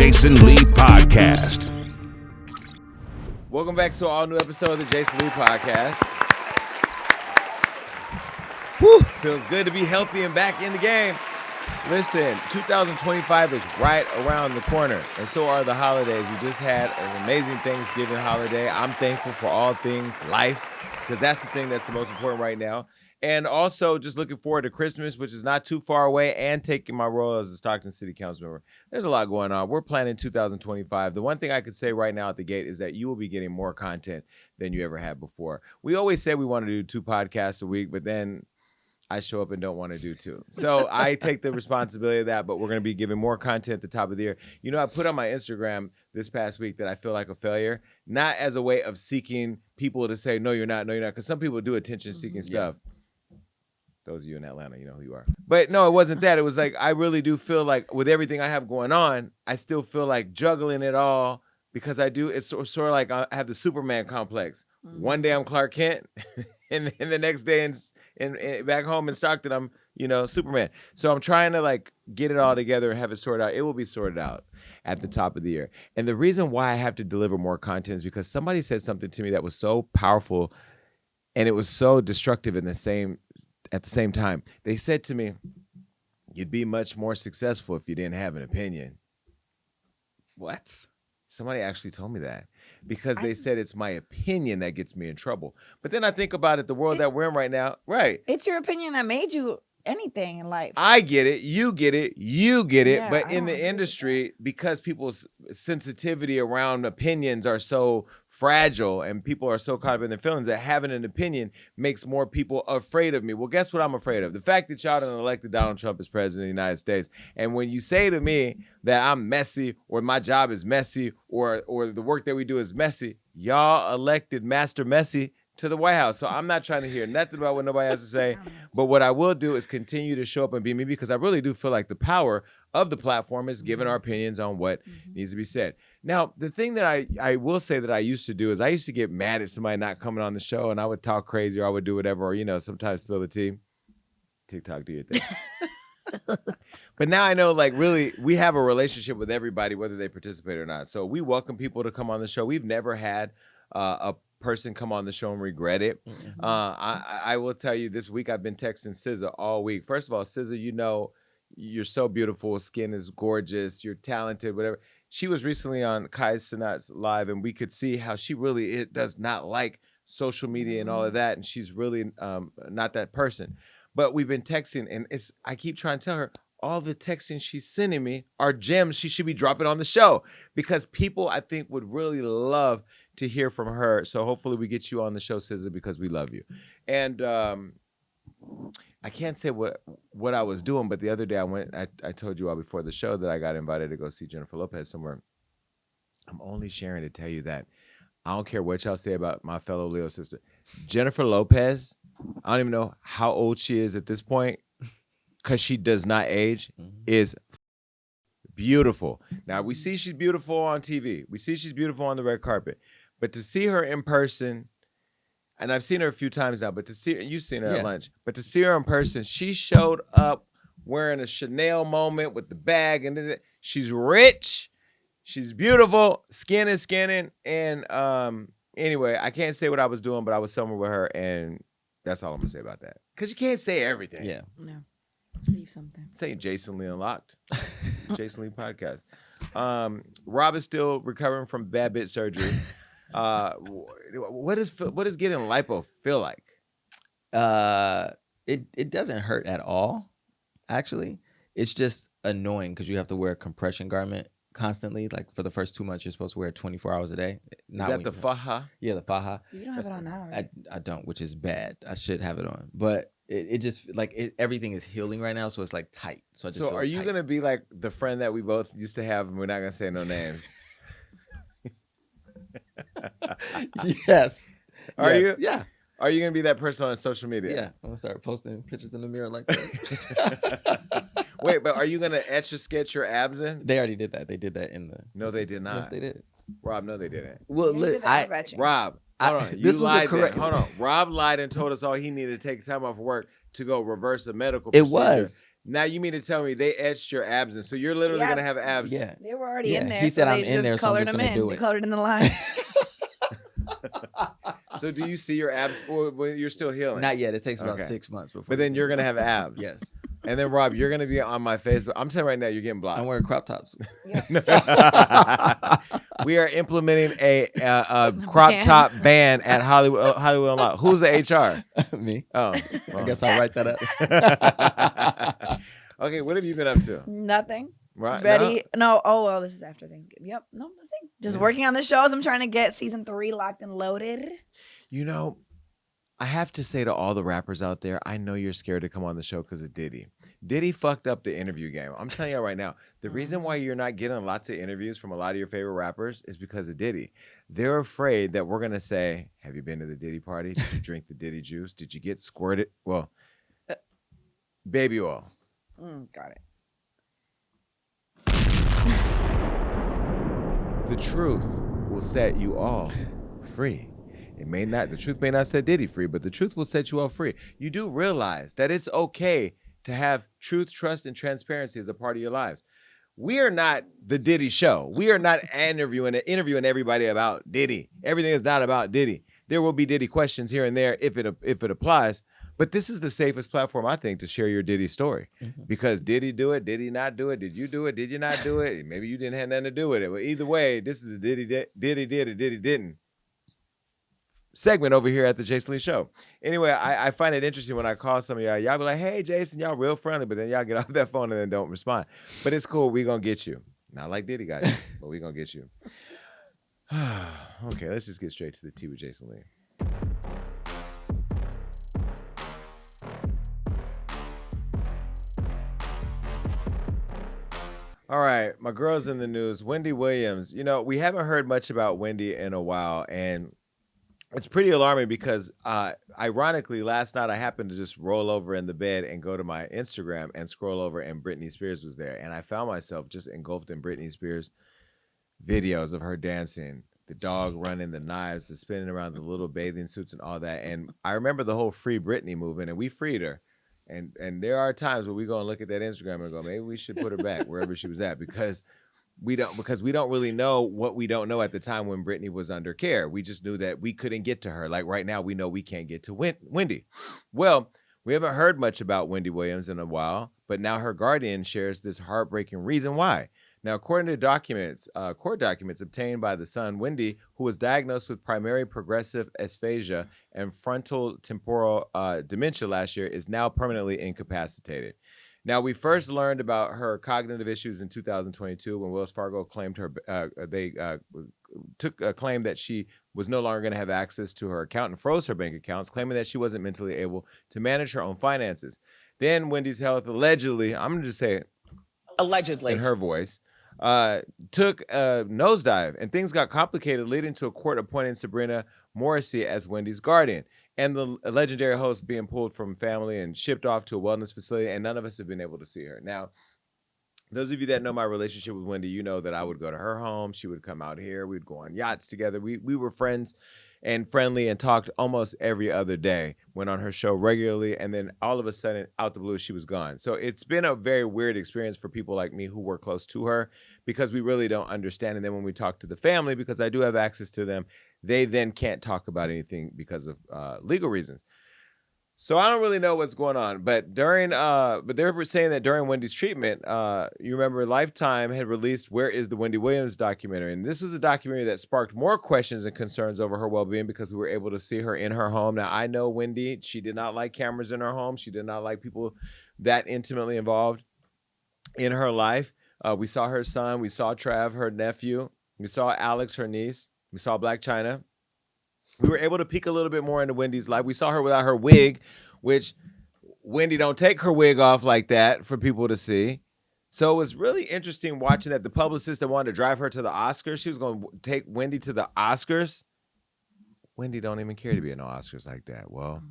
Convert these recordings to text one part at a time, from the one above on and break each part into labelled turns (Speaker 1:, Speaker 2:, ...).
Speaker 1: Jason Lee Podcast.
Speaker 2: Welcome back to an all-new episode of the Jason Lee Podcast. Whew, feels good to be healthy and back in the game. Listen, 2025 is right around the corner, and so are the holidays. We just had an amazing Thanksgiving holiday. I'm thankful for all things life, because that's the thing that's the most important right now. And also just looking forward to Christmas, which is not too far away, and taking my role as a Stockton City Council member. There's a lot going on. We're planning 2025. The one thing I could say right now at the gate is that you will be getting more content than you ever had before. We always say we want to do 2 podcasts a week, but then I show up and don't want to do 2. So I take the responsibility of that, but we're going to be giving more content at the top of the year. You know, I put on my Instagram this past week that I feel like a failure, not as a way of seeking people to say, no, you're not, because some people do attention-seeking stuff. Those of you in Atlanta, you know who you are. But no, it wasn't that. It was like, I really do feel like with everything I have going on, I still feel like juggling it all, because I do. It's sort of like I have the Superman complex. One day I'm Clark Kent, and the next day in back home in Stockton, I'm, Superman. So I'm trying to like get it all together and have it sorted out. It will be sorted out at the top of the year. And the reason why I have to deliver more content is because somebody said something to me that was so powerful, and it was so destructive at the same time. They said to me, you'd be much more successful if you didn't have an opinion.
Speaker 3: What?
Speaker 2: Somebody actually told me that, because they said it's my opinion that gets me in trouble. But then I think about it, the world that we're in right now, right?
Speaker 4: It's your opinion that made you anything in life.
Speaker 2: I get it. You get it. You get it.
Speaker 4: Yeah,
Speaker 2: but in the industry, because people's sensitivity around opinions are so fragile and people are so caught up in their feelings, that having an opinion makes more people afraid of me. Well, guess what I'm afraid of? The fact that y'all done elected Donald Trump as president of the United States. And when you say to me that I'm messy, or my job is messy, or the work that we do is messy, y'all elected Master Messy to the White House. So I'm not trying to hear nothing about what nobody has to say. But what I will do is continue to show up and be me, because I really do feel like the power of the platform is giving our opinions on what needs to be said. Now, the thing that I will say that I used to do is I used to get mad at somebody not coming on the show, and I would talk crazy, or I would do whatever, or, sometimes spill the tea. TikTok, do your thing. But now I know, like, really, we have a relationship with everybody, whether they participate or not. So we welcome people to come on the show. We've never had a person come on the show and regret it. I will tell you, this week I've been texting SZA all week. First of all, SZA, you're so beautiful. Skin is gorgeous. You're talented, whatever. She was recently on Kai Cenat's live, and we could see how she really does not like social media and all of that, and she's really not that person. But we've been texting, and I keep trying to tell her, all the texting she's sending me are gems she should be dropping on the show, because people, I think, would really love to hear from her. So hopefully we get you on the show, SZA, because we love you. And I can't say what I was doing, but the other day I told you all before the show that I got invited to go see Jennifer Lopez somewhere. I'm only sharing to tell you that I don't care what y'all say about my fellow Leo sister. Jennifer Lopez, I don't even know how old she is at this point, because she does not age, is beautiful. Now, we see she's beautiful on TV. We see she's beautiful on the red carpet. But to see her in person, and I've seen her a few times now, but to see her, you've seen her at lunch, but to see her in person, she showed up wearing a Chanel moment with the bag, and she's rich, she's beautiful, skin is skinning, and anyway, I can't say what I was doing, but I was somewhere with her, and that's all I'm gonna say about that. Because you can't say everything.
Speaker 3: Yeah.
Speaker 4: No. Leave something.
Speaker 2: Say Jason Lee Unlocked. Jason Lee Podcast. Rob is still recovering from bad bit surgery. What does getting lipo feel like?
Speaker 3: It doesn't hurt at all, actually. It's just annoying because you have to wear a compression garment constantly. Like for the first 2 months, you're supposed to wear it 24 hours a day.
Speaker 2: Is that the faja?
Speaker 3: Yeah, the faja.
Speaker 4: You don't have it on now, right?
Speaker 3: I don't, which is bad. I should have it on, but it just like everything is healing right now, so it's like tight. So I just
Speaker 2: are you gonna be like the friend that we both used to have, and we're not gonna say no names?
Speaker 3: Yes.
Speaker 2: Are you?
Speaker 3: Yeah.
Speaker 2: Are you gonna be that person on social media?
Speaker 3: Yeah, I'm gonna start posting pictures in the mirror like that.
Speaker 2: Wait, but are you gonna etch a sketch your abs in?
Speaker 3: They already did that. They did that in the.
Speaker 2: No, they did not.
Speaker 3: Yes, they did.
Speaker 2: Rob, no, they didn't.
Speaker 3: Well, look,
Speaker 2: Rob, hold on. You
Speaker 3: this
Speaker 2: lied.
Speaker 3: was a correct.
Speaker 2: Hold on. Rob lied and told us all he needed to take time off work to go reverse a medical procedure.
Speaker 3: It was.
Speaker 2: Now you mean to tell me they etched your abs in, so you're literally
Speaker 4: Yeah.
Speaker 2: gonna have abs?
Speaker 3: Yeah.
Speaker 4: They were already in there.
Speaker 3: He said
Speaker 4: so
Speaker 3: I'm
Speaker 4: they
Speaker 3: in there,
Speaker 4: just
Speaker 3: so I'm
Speaker 4: colored
Speaker 3: just
Speaker 4: them
Speaker 3: gonna
Speaker 4: in.
Speaker 3: do
Speaker 4: They
Speaker 3: it.
Speaker 4: colored in the lines.
Speaker 2: So do you see your abs? Well, you're still healing.
Speaker 3: Not yet. It takes about
Speaker 2: Okay.
Speaker 3: 6 months before.
Speaker 2: But then you're gonna have abs.
Speaker 3: Yes.
Speaker 2: And then Rob, you're gonna be on my Facebook. I'm saying right now, you're getting blocked.
Speaker 3: I'm wearing crop tops.
Speaker 2: We are implementing a crop top ban at Hollywood Unlocked. Who's the HR?
Speaker 3: Me.
Speaker 2: Oh,
Speaker 3: I guess I'll write that up.
Speaker 2: Okay, what have you been up to?
Speaker 4: Nothing.
Speaker 2: Right?
Speaker 4: Ready? No. Oh, well, this is after Thanksgiving. Yep. No, nothing. Just
Speaker 2: Yeah.
Speaker 4: working on the shows. I'm trying to get season 3 locked and loaded.
Speaker 2: You know, I have to say to all the rappers out there, I know you're scared to come on the show because of Diddy. Diddy fucked up the interview game. I'm telling you right now, the reason why you're not getting lots of interviews from a lot of your favorite rappers is because of Diddy. They're afraid that we're going to say, have you been to the Diddy party? Did you drink the Diddy juice? Did you get squirted? Well, baby oil.
Speaker 4: Got it.
Speaker 2: The truth will set you all free. The truth may not set Diddy free, but the truth will set you all free. You do realize that it's okay to have truth, trust, and transparency as a part of your lives. We are not the Diddy show. We are not interviewing everybody about Diddy. Everything is not about Diddy. There will be Diddy questions here and there if it applies. But this is the safest platform, I think, to share your Diddy story. Because did he do it? Did he not do it? Did you do it? Did you not do it? Maybe you didn't have nothing to do with it. But either way, this is a Diddy did or Diddy didn't segment over here at the Jason Lee Show. Anyway, I find it interesting when I call some of y'all. Y'all be like, hey, Jason, y'all real friendly. But then y'all get off that phone and then don't respond. But it's cool. We going to get you. Not like Diddy got you, but we going to get you. Okay, let's just get straight to the tea with Jason Lee. All right, my girl's in the news. Wendy Williams. You know, we haven't heard much about Wendy in a while, and it's pretty alarming because, ironically, last night I happened to just roll over in the bed and go to my Instagram and scroll over, and Britney Spears was there. And I found myself just engulfed in Britney Spears videos of her dancing, the dog running, the knives, the spinning around the little bathing suits and all that. And I remember the whole Free Britney movement, and we freed her. And there are times where we go and look at that Instagram and go, maybe we should put her back wherever she was at because we don't really know what we don't know at the time when Britney was under care. We just knew that we couldn't get to her. Like right now, we know we can't get to Wendy. Well, we haven't heard much about Wendy Williams in a while, but now her guardian shares this heartbreaking reason why. Now, according to court documents obtained by the Sun, Wendy, who was diagnosed with primary progressive aphasia and frontal temporal dementia last year, is now permanently incapacitated. Now, we first learned about her cognitive issues in 2022 when Wells Fargo claimed took a claim that she was no longer going to have access to her account and froze her bank accounts, claiming that she wasn't mentally able to manage her own finances. Then Wendy's health allegedly, I'm going to just say it,
Speaker 3: Allegedly.
Speaker 2: in her voice, took a nosedive, and things got complicated, leading to a court appointing Sabrina Morrissey as Wendy's guardian, and the legendary host being pulled from family and shipped off to a wellness facility, and none of us have been able to see her. Now, those of you that know my relationship with Wendy, you know that I would go to her home. She would come out here. We'd go on yachts together. We were friends and friendly and talked almost every other day, went on her show regularly, and then all of a sudden, out the blue, she was gone. So it's been a very weird experience for people like me who were close to her because we really don't understand. And then when we talk to the family, because I do have access to them, they then can't talk about anything because of legal reasons. So I don't really know what's going on, but they were saying that during Wendy's treatment, you remember Lifetime had released Where is the Wendy Williams documentary, and this was a documentary that sparked more questions and concerns over her well-being because we were able to see her in her home. Now, I know Wendy, she did not like cameras in her home. She did not like people that intimately involved in her life. We saw her son. We saw Trav, her nephew. We saw Alex, her niece. We saw Black China. We were able to peek a little bit more into Wendy's life. We saw her without her wig, which Wendy don't take her wig off like that for people to see. So it was really interesting watching that. The publicist that wanted to drive her to the Oscars, she was going to take Wendy to the Oscars. Wendy don't even care to be in the Oscars like that. Well,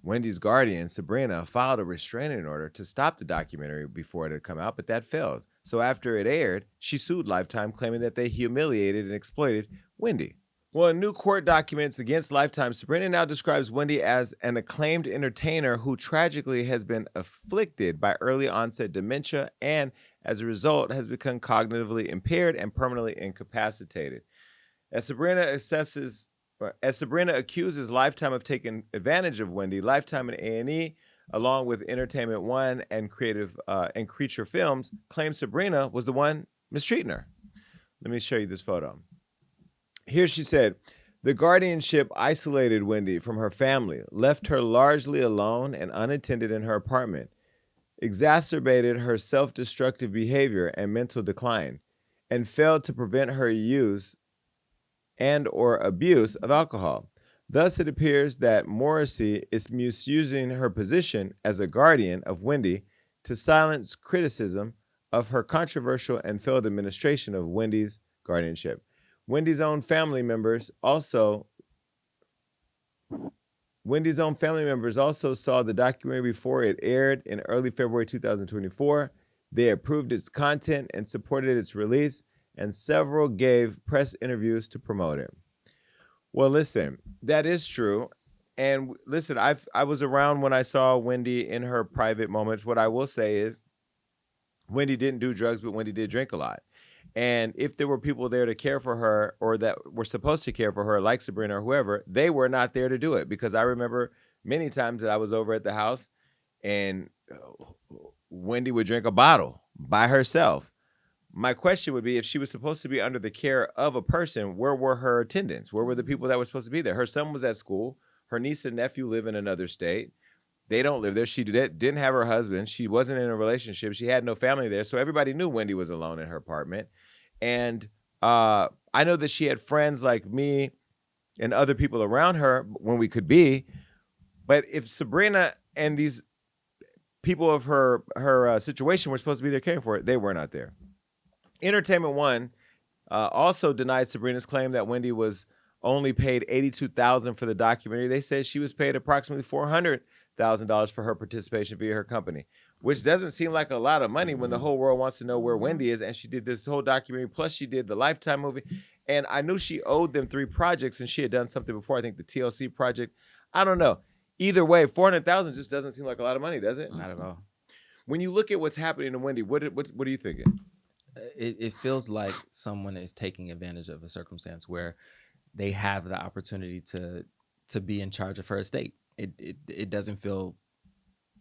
Speaker 2: Wendy's guardian, Sabrina, filed a restraining order to stop the documentary before it had come out, but that failed. So after it aired, she sued Lifetime, claiming that they humiliated and exploited Wendy. Well, in new court documents against Lifetime, Sabrina now describes Wendy as an acclaimed entertainer who tragically has been afflicted by early onset dementia and, as a result, has become cognitively impaired and permanently incapacitated. As Sabrina accuses Lifetime of taking advantage of Wendy, Lifetime and A&E, along with Entertainment One and Creature Films, claim Sabrina was the one mistreating her. Let me show you this photo. Here she said, the guardianship isolated Wendy from her family, left her largely alone and unattended in her apartment, exacerbated her self-destructive behavior and mental decline, and failed to prevent her use and or abuse of alcohol. Thus, it appears that Morrissey is misusing her position as a guardian of Wendy to silence criticism of her controversial and failed administration of Wendy's guardianship. Wendy's own family members also saw the documentary before it aired in early February 2024. They approved its content and supported its release, and several gave press interviews to promote it. Well, listen, that is true. And listen, I was around when I saw Wendy in her private moments. What I will say is Wendy didn't do drugs, but Wendy did drink a lot. And if there were people there to care for her or that were supposed to care for her, like Sabrina or whoever, they were not there to do it. Because I remember many times that I was over at the house and Wendy would drink a bottle by herself. My question would be, if she was supposed to be under the care of a person, where were her attendants? Where were the people that were supposed to be there? Her son was at school. Her niece and nephew live in another state. They don't live there. She didn't have her husband. She wasn't in a relationship. She had no family there. So everybody knew Wendy was alone in her apartment. And I know that she had friends like me and other people around her when we could be. But if Sabrina and these people of her situation were supposed to be there caring for it, they were not there. Entertainment One also denied Sabrina's claim that Wendy was only paid $82,000 for the documentary. They said she was paid approximately $400,000 for her participation via her company, which doesn't seem like a lot of money when the whole world wants to know where Wendy is. And she did this whole documentary, plus she did the Lifetime movie. And I knew she owed them 3 projects, and she had done something before, I think the TLC project. I don't know. Either way, $400,000 just doesn't seem like a lot of money, does it?
Speaker 3: Not at all.
Speaker 2: When you look at what's happening to Wendy, what are you thinking?
Speaker 3: It feels like someone is taking advantage of a circumstance where they have the opportunity to be in charge of her estate. It doesn't feel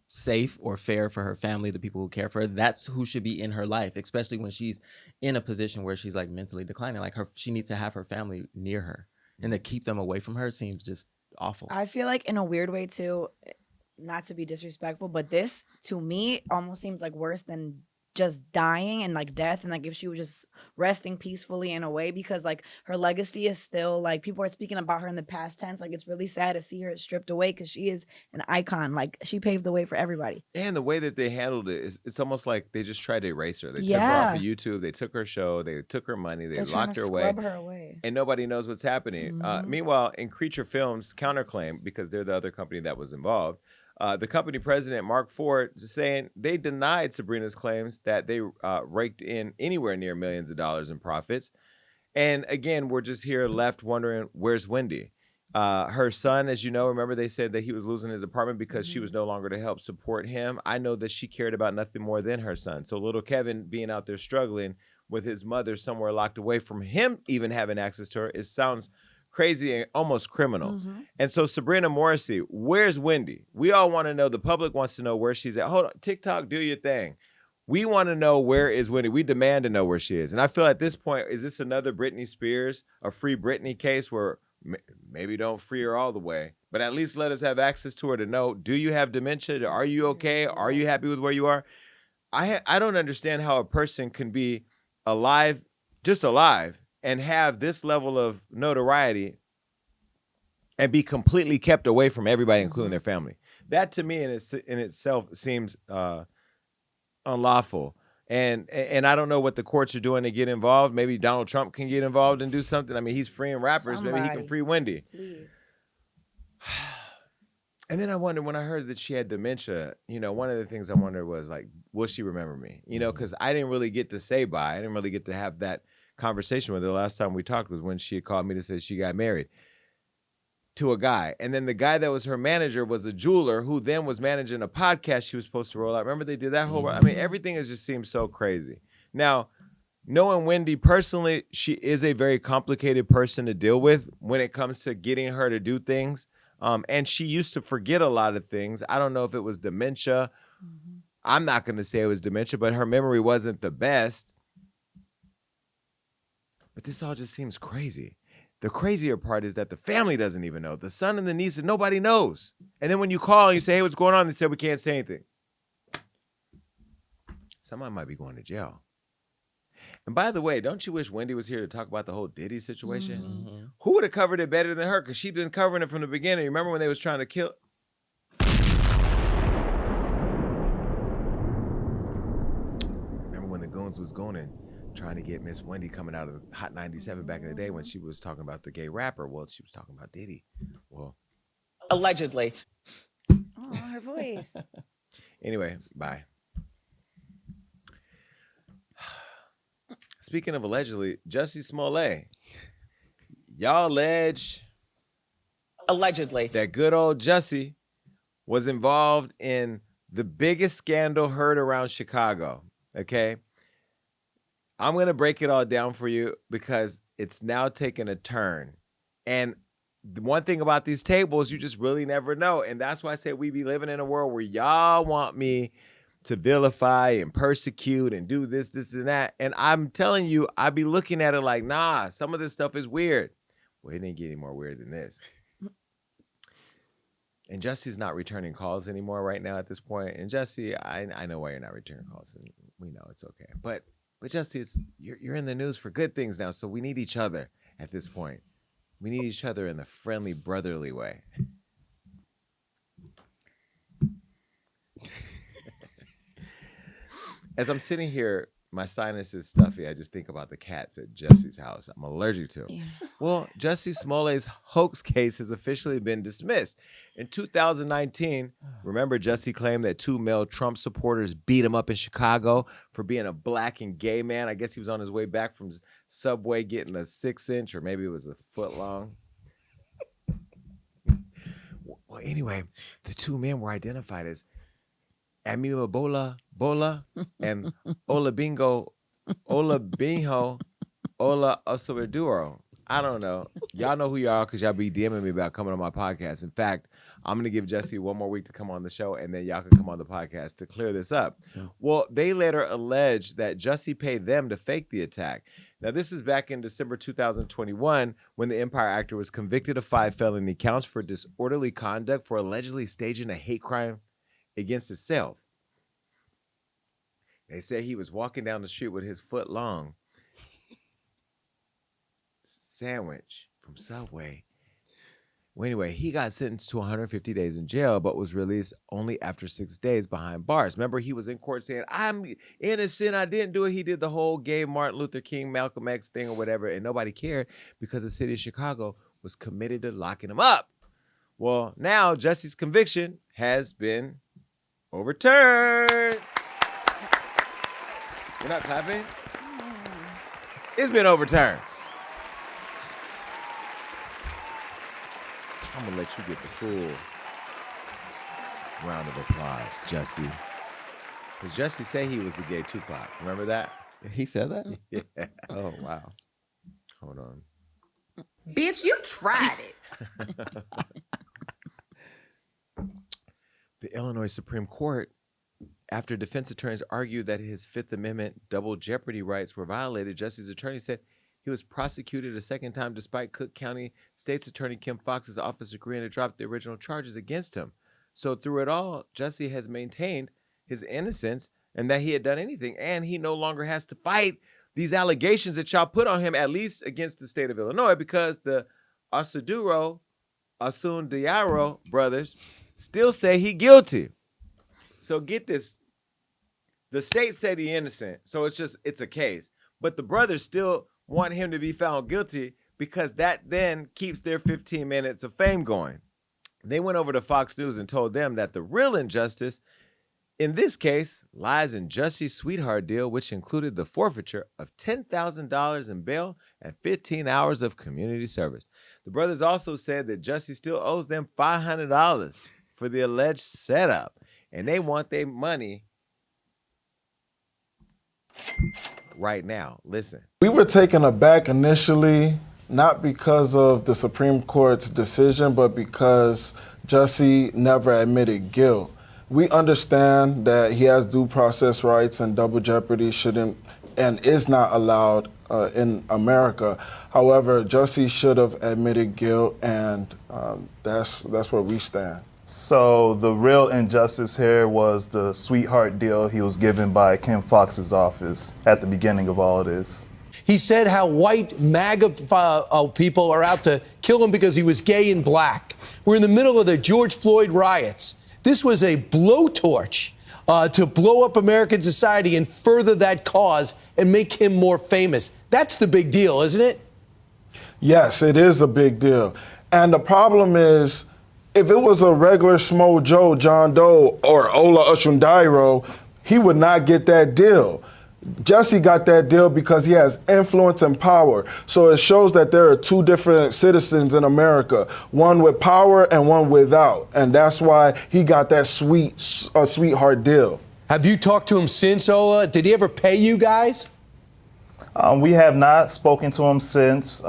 Speaker 3: safe or fair for her family, the people who care for her. That's who should be in her life, especially when she's in a position where she's like mentally declining. Like she needs to have her family near her, and to keep them away from her seems just awful.
Speaker 4: I feel like in a weird way too, not to be disrespectful, but this to me almost seems like worse than just dying and like death, and like if she was just resting peacefully in a way, because like her legacy is still like, people are speaking about her in the past tense. Like it's really sad to see her stripped away because she is an icon. Like she paved the way for everybody. And
Speaker 2: the way that they handled it is, it's almost like they just tried to erase her. They took her off of YouTube. They took her show. They took her money. They locked her away. And nobody knows what's happening. Meanwhile, in Creature Films counterclaim, because they're the other company that was involved, the company president, Mark Ford, is saying they denied Sabrina's claims that they raked in anywhere near millions of dollars in profits. And again, we're just here left wondering, where's Wendy? Her son, as you know, remember they said that he was losing his apartment because she was no longer to help support him. I know that she cared about nothing more than her son. So little Kevin being out there struggling with his mother somewhere locked away from him even having access to her, it sounds crazy and almost criminal. And so Sabrina Morrissey, where's Wendy? We all want to know. The public wants to know where she's at. Hold on, TikTok, do your thing. We want to know, where is Wendy? We demand to know where she is. And I feel at this point, is this another Britney Spears, a Free Britney case where maybe don't free her all the way, but at least let us have access to her to know, do you have dementia? Are you okay? Are you happy with where you are? I don't understand how a person can be alive, just alive, and have this level of notoriety and be completely kept away from everybody, including their family. That to me in itself seems unlawful. And I don't know what the courts are doing to get involved. Maybe Donald Trump can get involved and do something. I mean, he's freeing rappers. Maybe he can free Wendy.
Speaker 4: Please.
Speaker 2: And then I wondered, when I heard that she had dementia, you know, one of the things I wondered was like, will she remember me? You know, because I didn't really get to say bye. I didn't really get to have that conversation with her. The last time we talked was when she had called me to say she got married to a guy. And then the guy that was her manager was a jeweler who then was managing a podcast she was supposed to roll out. Remember they did that whole, I mean, everything has just seemed so crazy. Now, knowing Wendy personally, she is a very complicated person to deal with when it comes to getting her to do things. And she used to forget a lot of things. I don't know if it was dementia. I'm not going to say it was dementia, but her memory wasn't the best. But this all just seems crazy. The crazier part is that the family doesn't even know. The son and the niece, and nobody knows. And then when you call and you say, hey, what's going on? They say, we can't say anything. Somebody might be going to jail. And by the way, don't you wish Wendy was here to talk about the whole Diddy situation? Who would have covered it better than her? Because she'd been covering it from the beginning. Remember when they was trying to kill... Remember when the goons was going in, trying to get Miss Wendy coming out of Hot 97 back in the day when she was talking about the gay rapper? Well, she was talking about Diddy. Well...
Speaker 5: Allegedly.
Speaker 4: Oh, her voice.
Speaker 2: Anyway, bye. Speaking of allegedly, Jussie Smollett, y'all
Speaker 5: Allegedly.
Speaker 2: that good old Jussie was involved in the biggest scandal heard around Chicago, okay? I'm going to break it all down for you because it's now taken a turn. And the one thing about these tables, you just really never know. And that's why I say we be living in a world where y'all want me to vilify and persecute and do this, and that. And I'm telling you, I be looking at it like, nah, some of this stuff is weird. Well, it didn't get any more weird than this. And Jussie's not returning calls anymore right now at this point. And Jussie, I know why you're not returning calls. And we know it's okay. But Jussie, you're in the news for good things now, so we need each other at this point. We need each other in the friendly, brotherly way. As I'm sitting here, my sinus is stuffy. I just think about the cats at Jussie's house I'm allergic to. Yeah. Well, Jussie Smollett's hoax case has officially been dismissed. In 2019, remember Jussie claimed that 2 male Trump supporters beat him up in Chicago for being a black and gay man. I guess he was on his way back from Subway getting a 6-inch, or maybe it was a foot long. Well, anyway, the 2 men were identified as Amiba Bola and Olabinho Osundairo. I don't know. Y'all know who you are because y'all be DMing me about coming on my podcast. In fact, I'm going to give Jussie one more week to come on the show, and then y'all can come on the podcast to clear this up. Yeah. Well, they later alleged that Jussie paid them to fake the attack. Now, this was back in December 2021 when the Empire actor was convicted of 5 felony counts for disorderly conduct for allegedly staging a hate crime against himself. They say he was walking down the street with his foot-long sandwich from Subway. Well, anyway, he got sentenced to 150 days in jail, but was released only after 6 days behind bars. Remember, he was in court saying, I'm innocent, I didn't do it. He did the whole gay Martin Luther King, Malcolm X thing or whatever, and nobody cared because the city of Chicago was committed to locking him up. Well, now Jussie's conviction has been overturned. You're not clapping? It's been overturned. I'm going to let you get the full round of applause, Jussie. Because Jussie said he was the gay Tupac. Remember that?
Speaker 3: He said that?
Speaker 2: Yeah.
Speaker 3: Oh, wow.
Speaker 2: Hold on.
Speaker 5: Bitch, you tried it.
Speaker 2: The Illinois Supreme Court, after defense attorneys argued that his Fifth Amendment double jeopardy rights were violated, Jussie's attorney said he was prosecuted a second time despite Cook County State's Attorney Kim Fox's office agreeing to drop the original charges against him. So through it all, Jussie has maintained his innocence and that he had done anything, and he no longer has to fight these allegations that y'all put on him, at least against the state of Illinois, because the Osundairo brothers still say he guilty. So get this. The state said he innocent, so it's a case. But the brothers still want him to be found guilty because that then keeps their 15 minutes of fame going. They went over to Fox News and told them that the real injustice In this case, lies in Jussie's sweetheart deal, which included the forfeiture of $10,000 in bail and 15 hours of community service. The brothers also said that Jussie still owes them $500 for the alleged setup, and they want their money right now. Listen.
Speaker 6: We were taken aback initially, not because of the Supreme Court's decision, but because Jussie never admitted guilt. We understand that he has due process rights and double jeopardy shouldn't and is not allowed in America. However, Jussie should have admitted guilt, and that's where we stand.
Speaker 7: So the real injustice here was the sweetheart deal he was given by Kim Foxx's office at the beginning of all of this.
Speaker 8: He said how white MAGA people are out to kill him because he was gay and black. We're in the middle of the George Floyd riots. This was a blowtorch to blow up American society and further that cause and make him more famous. That's the big deal, isn't it?
Speaker 6: Yes, it is a big deal. And the problem is, if it was a regular Schmo Joe, John Doe, or Ola Osundairo, he would not get that deal. Jussie got that deal because he has influence and power. So it shows that there are two different citizens in America, one with power and one without. And that's why he got that sweetheart deal.
Speaker 8: Have you talked to him since, Ola? Did he ever pay you guys?
Speaker 7: We have not spoken to him since.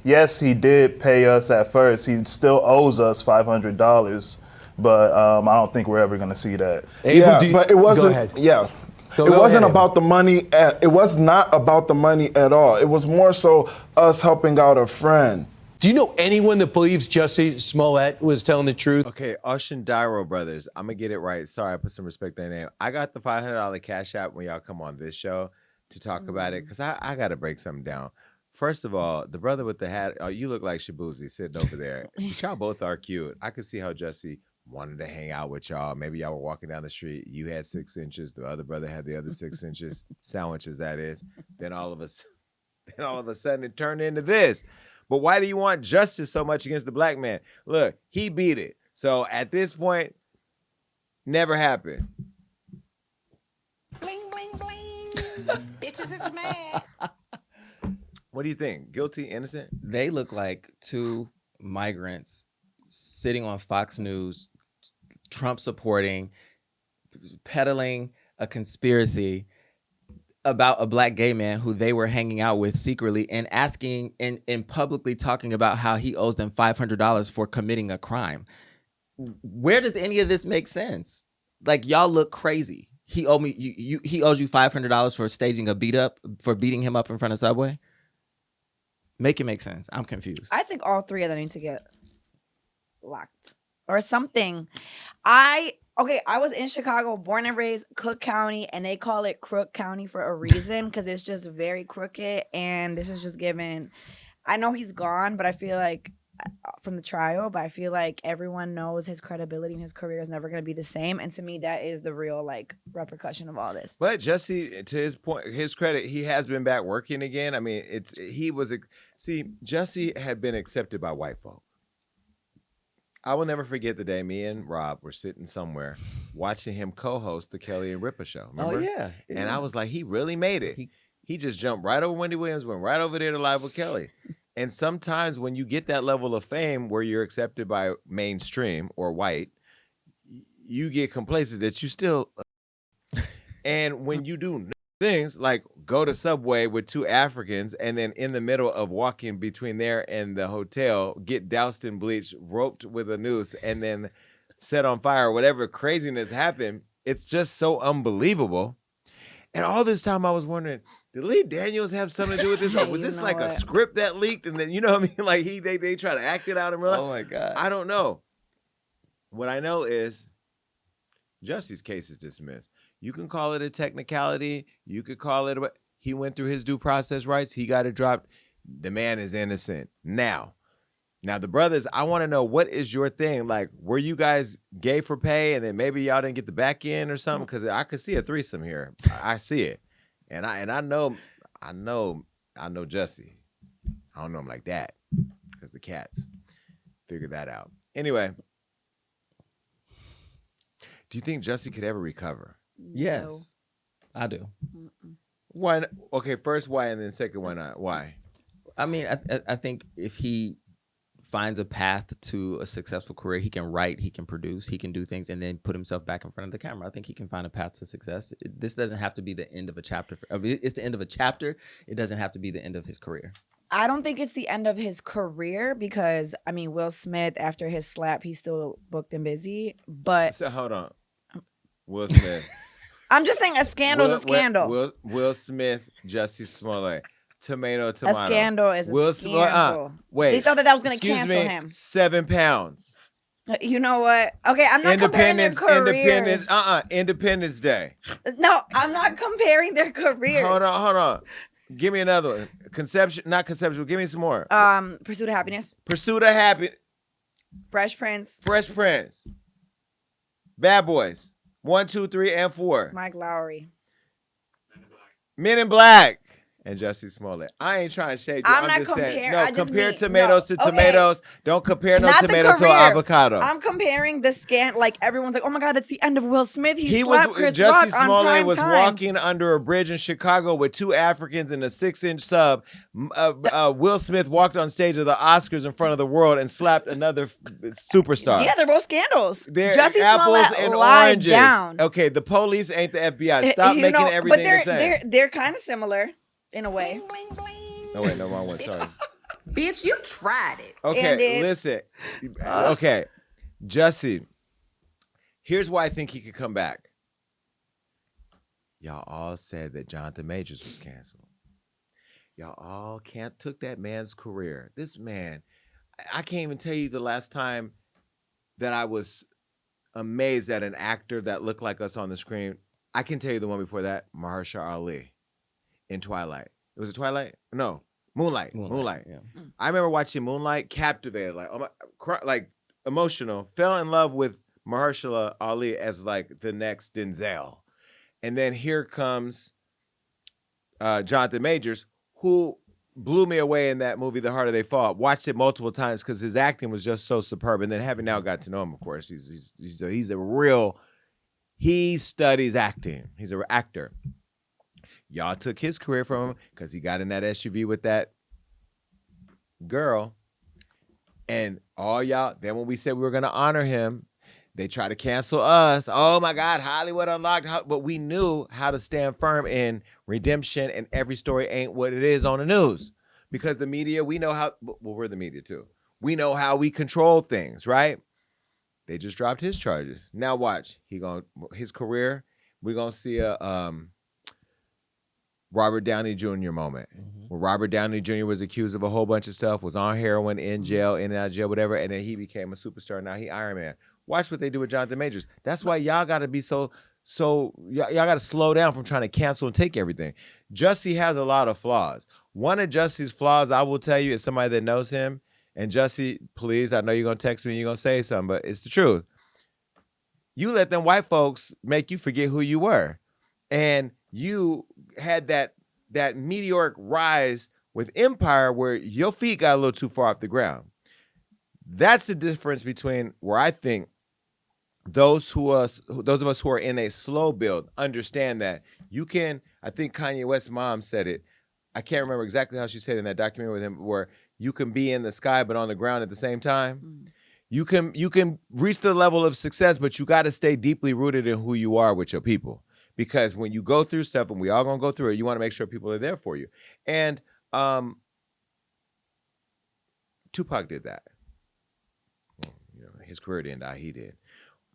Speaker 7: Yes, he did pay us at first. He still owes us $500, but I don't think we're ever going to see that.
Speaker 6: Yeah, but it wasn't.
Speaker 8: Go ahead.
Speaker 6: Yeah.
Speaker 8: Go
Speaker 6: it wasn't
Speaker 8: ahead.
Speaker 6: about the money. It was not about the money at all. It was more so us helping out a friend.
Speaker 8: Do you know anyone that believes Jussie Smollett was telling the truth?
Speaker 2: Okay, Osundairo brothers. I'm going to get it right. Sorry, I put some respect on their name. I got the $500 cash app when y'all come on this show to talk about it, because I got to break something down. First of all, the brother with the hat, you look like Shabuzi sitting over there. Y'all both are cute. I could see how Jussie wanted to hang out with y'all. Maybe y'all were walking down the street. You had 6 inches. The other brother had the other 6 inches. Sandwiches, that is. Then all of a sudden it turned into this. But why do you want justice so much against the black man? Look, he beat it. So at this point, never happened.
Speaker 5: Bling, bling, bling. Bitches is mad.
Speaker 2: What do you think? Guilty, innocent?
Speaker 3: They look like two migrants sitting on Fox News, Trump supporting, peddling a conspiracy about a black gay man who they were hanging out with secretly and asking and publicly talking about how he owes them $500 for committing a crime. Where does any of this make sense? Like, y'all look crazy. He owed me. He owes you $500 for staging a beat up, for beating him up in front of Subway. Make it make sense. I'm confused.
Speaker 4: I think all three of them need to get locked or something. I was in Chicago, born and raised, Cook County, and they call it Crook County for a reason because it's just very crooked. And this is just given. I know he's gone, but I feel like from the trial, but I feel like everyone knows his credibility and his career is never going to be the same. And to me, that is the real like repercussion of all this.
Speaker 2: But Jussie, to his point, his credit, he has been back working again. I mean, Jussie had been accepted by white folk. I will never forget the day me and Rob were sitting somewhere watching him co-host the Kelly and Ripa show. Remember?
Speaker 3: Oh yeah.
Speaker 2: And I was like, he really made it. He just jumped right over Wendy Williams, went right over there to Live with Kelly. And sometimes when you get that level of fame where you're accepted by mainstream or white, you get complacent that you still. And when you do things like go to Subway with two Africans and then in the middle of walking between there and the hotel, get doused in bleach, roped with a noose, and then set on fire, whatever craziness happened, it's just so unbelievable. And all this time I was wondering, did Lee Daniels have something to do with this? Or was this like a script that leaked and then, you know what I mean? Like they try to act it out in real life?
Speaker 3: Oh my God.
Speaker 2: I don't know. What I know is Jussie's case is dismissed. You can call it a technicality. You could call it, he went through his due process rights. He got it dropped. The man is innocent. Now the brothers, I want to know, what is your thing? Like, were you guys gay for pay and then maybe y'all didn't get the back end or something? Because I could see a threesome here. I see it. And I know Jussie. I don't know him like that because the cats figured that out. Anyway, Do you think Jussie could ever recover?
Speaker 3: Yes, I do.
Speaker 2: Why? Okay, first why, and then second why not? Why?
Speaker 3: I mean, I think if he finds a path to a successful career, he can write, he can produce, he can do things, and then put himself back in front of the camera. I think he can find a path to success. This doesn't have to be the end of a chapter. It's the end of a chapter. It doesn't have to be the end of his career.
Speaker 4: I don't think it's the end of his career because, I mean, Will Smith, after his slap, he's still booked and busy. But
Speaker 2: So hold on, Will Smith.
Speaker 4: I'm just saying a scandal's a scandal.
Speaker 2: Will Smith, Jussie Smollett, tomato.
Speaker 4: A scandal is a
Speaker 2: Will
Speaker 4: scandal.
Speaker 2: Wait.
Speaker 4: They thought that was going to
Speaker 2: Excuse
Speaker 4: cancel
Speaker 2: me,
Speaker 4: him.
Speaker 2: 7 pounds.
Speaker 4: You know what? Okay, I'm not comparing their careers.
Speaker 2: Independence Day.
Speaker 4: No, I'm not comparing their careers.
Speaker 2: Hold on. Give me another one. Not conceptual. Give me some more.
Speaker 4: Pursuit of Happiness.
Speaker 2: Pursuit of Happiness.
Speaker 4: Fresh Prince.
Speaker 2: Fresh Prince. Bad Boys. 1, 2, 3, and 4.
Speaker 4: Mike Lowry.
Speaker 2: Men in Black. And Jussie Smollett. I ain't trying to shade you.
Speaker 4: I'm not
Speaker 2: just saying.
Speaker 4: comparing.
Speaker 2: No,
Speaker 4: I just
Speaker 2: compare
Speaker 4: mean-
Speaker 2: tomatoes to
Speaker 4: no. Okay.
Speaker 2: tomatoes. Don't compare no
Speaker 4: Not the
Speaker 2: tomatoes to
Speaker 4: career.
Speaker 2: avocado.
Speaker 4: I'm comparing the like everyone's like, oh my God, it's the end of Will Smith. He
Speaker 2: was
Speaker 4: slapped Chris
Speaker 2: Jussie
Speaker 4: Rock on
Speaker 2: Smollett
Speaker 4: prime
Speaker 2: was
Speaker 4: time.
Speaker 2: walking under a bridge in Chicago with 2 Africans in a 6-inch sub. Will Smith walked on stage of the Oscars in front of the world and slapped another superstar.
Speaker 4: Yeah, they're both scandals.
Speaker 2: They're
Speaker 4: Jussie
Speaker 2: apples
Speaker 4: Smollett
Speaker 2: and
Speaker 4: lied
Speaker 2: oranges.
Speaker 4: down.
Speaker 2: Okay, the police ain't the FBI. Stop
Speaker 4: You
Speaker 2: making
Speaker 4: know,
Speaker 2: everything
Speaker 4: but
Speaker 2: the same.
Speaker 4: they're kind of similar in a way.
Speaker 5: Bling, bling, bling.
Speaker 2: No, wait, no, wrong one. Sorry.
Speaker 5: Bitch, you tried it.
Speaker 2: Okay,
Speaker 4: Ended.
Speaker 2: listen. Okay, Jussie, here's why I think he could come back. Y'all all said that Jonathan Majors was canceled. Y'all all took that man's career. This man, I can't even tell you the last time that I was amazed at an actor that looked like us on the screen. I can tell you the one before that, Mahershala Ali in Twilight. Was it Twilight? No, Moonlight.
Speaker 3: Yeah.
Speaker 2: I remember watching Moonlight, captivated, like, oh my, like emotional, fell in love with Mahershala Ali as like the next Denzel. And then here comes Jonathan Majors, who blew me away in that movie, The Harder They Fall. Watched it multiple times because his acting was just so superb. And then having now got to know him, of course, he's a real, he studies acting. He's an actor. Y'all took his career from him because he got in that SUV with that girl. And all y'all, then when we said we were going to honor him, they tried to cancel us. Oh my God, Hollywood unlocked. But we knew how to stand firm in redemption, and every story ain't what it is on the news. Because the media, we know how, well, we're the media too. We know how we control things, right? They just dropped his charges. Now watch, his career, we're going to see a Robert Downey Jr. moment, where Robert Downey Jr. was accused of a whole bunch of stuff, was on heroin, in jail, in and out of jail, whatever, and then he became a superstar. Now he Iron Man. Watch what they do with Jonathan Majors. That's why y'all got to be y'all got to slow down from trying to cancel and take everything. Jussie has a lot of flaws. One of Jussie's flaws, I will tell you, is somebody that knows him, and Jussie, please, I know you're going to text me and you're going to say something, but it's the truth. You let them white folks make you forget who you were. And you had that meteoric rise with Empire where your feet got a little too far off the ground. That's the difference between where I think those of us who are in a slow build understand that you can. I think Kanye West's mom said it. I can't remember exactly how she said it in that documentary with him, where you can be in the sky but on the ground at the same time. You can reach the level of success, but you got to stay deeply rooted in who you are with your people. Because when you go through stuff, and we all gonna go through it, you want to make sure people are there for you. And Tupac did that. Well, his career didn't die; he did.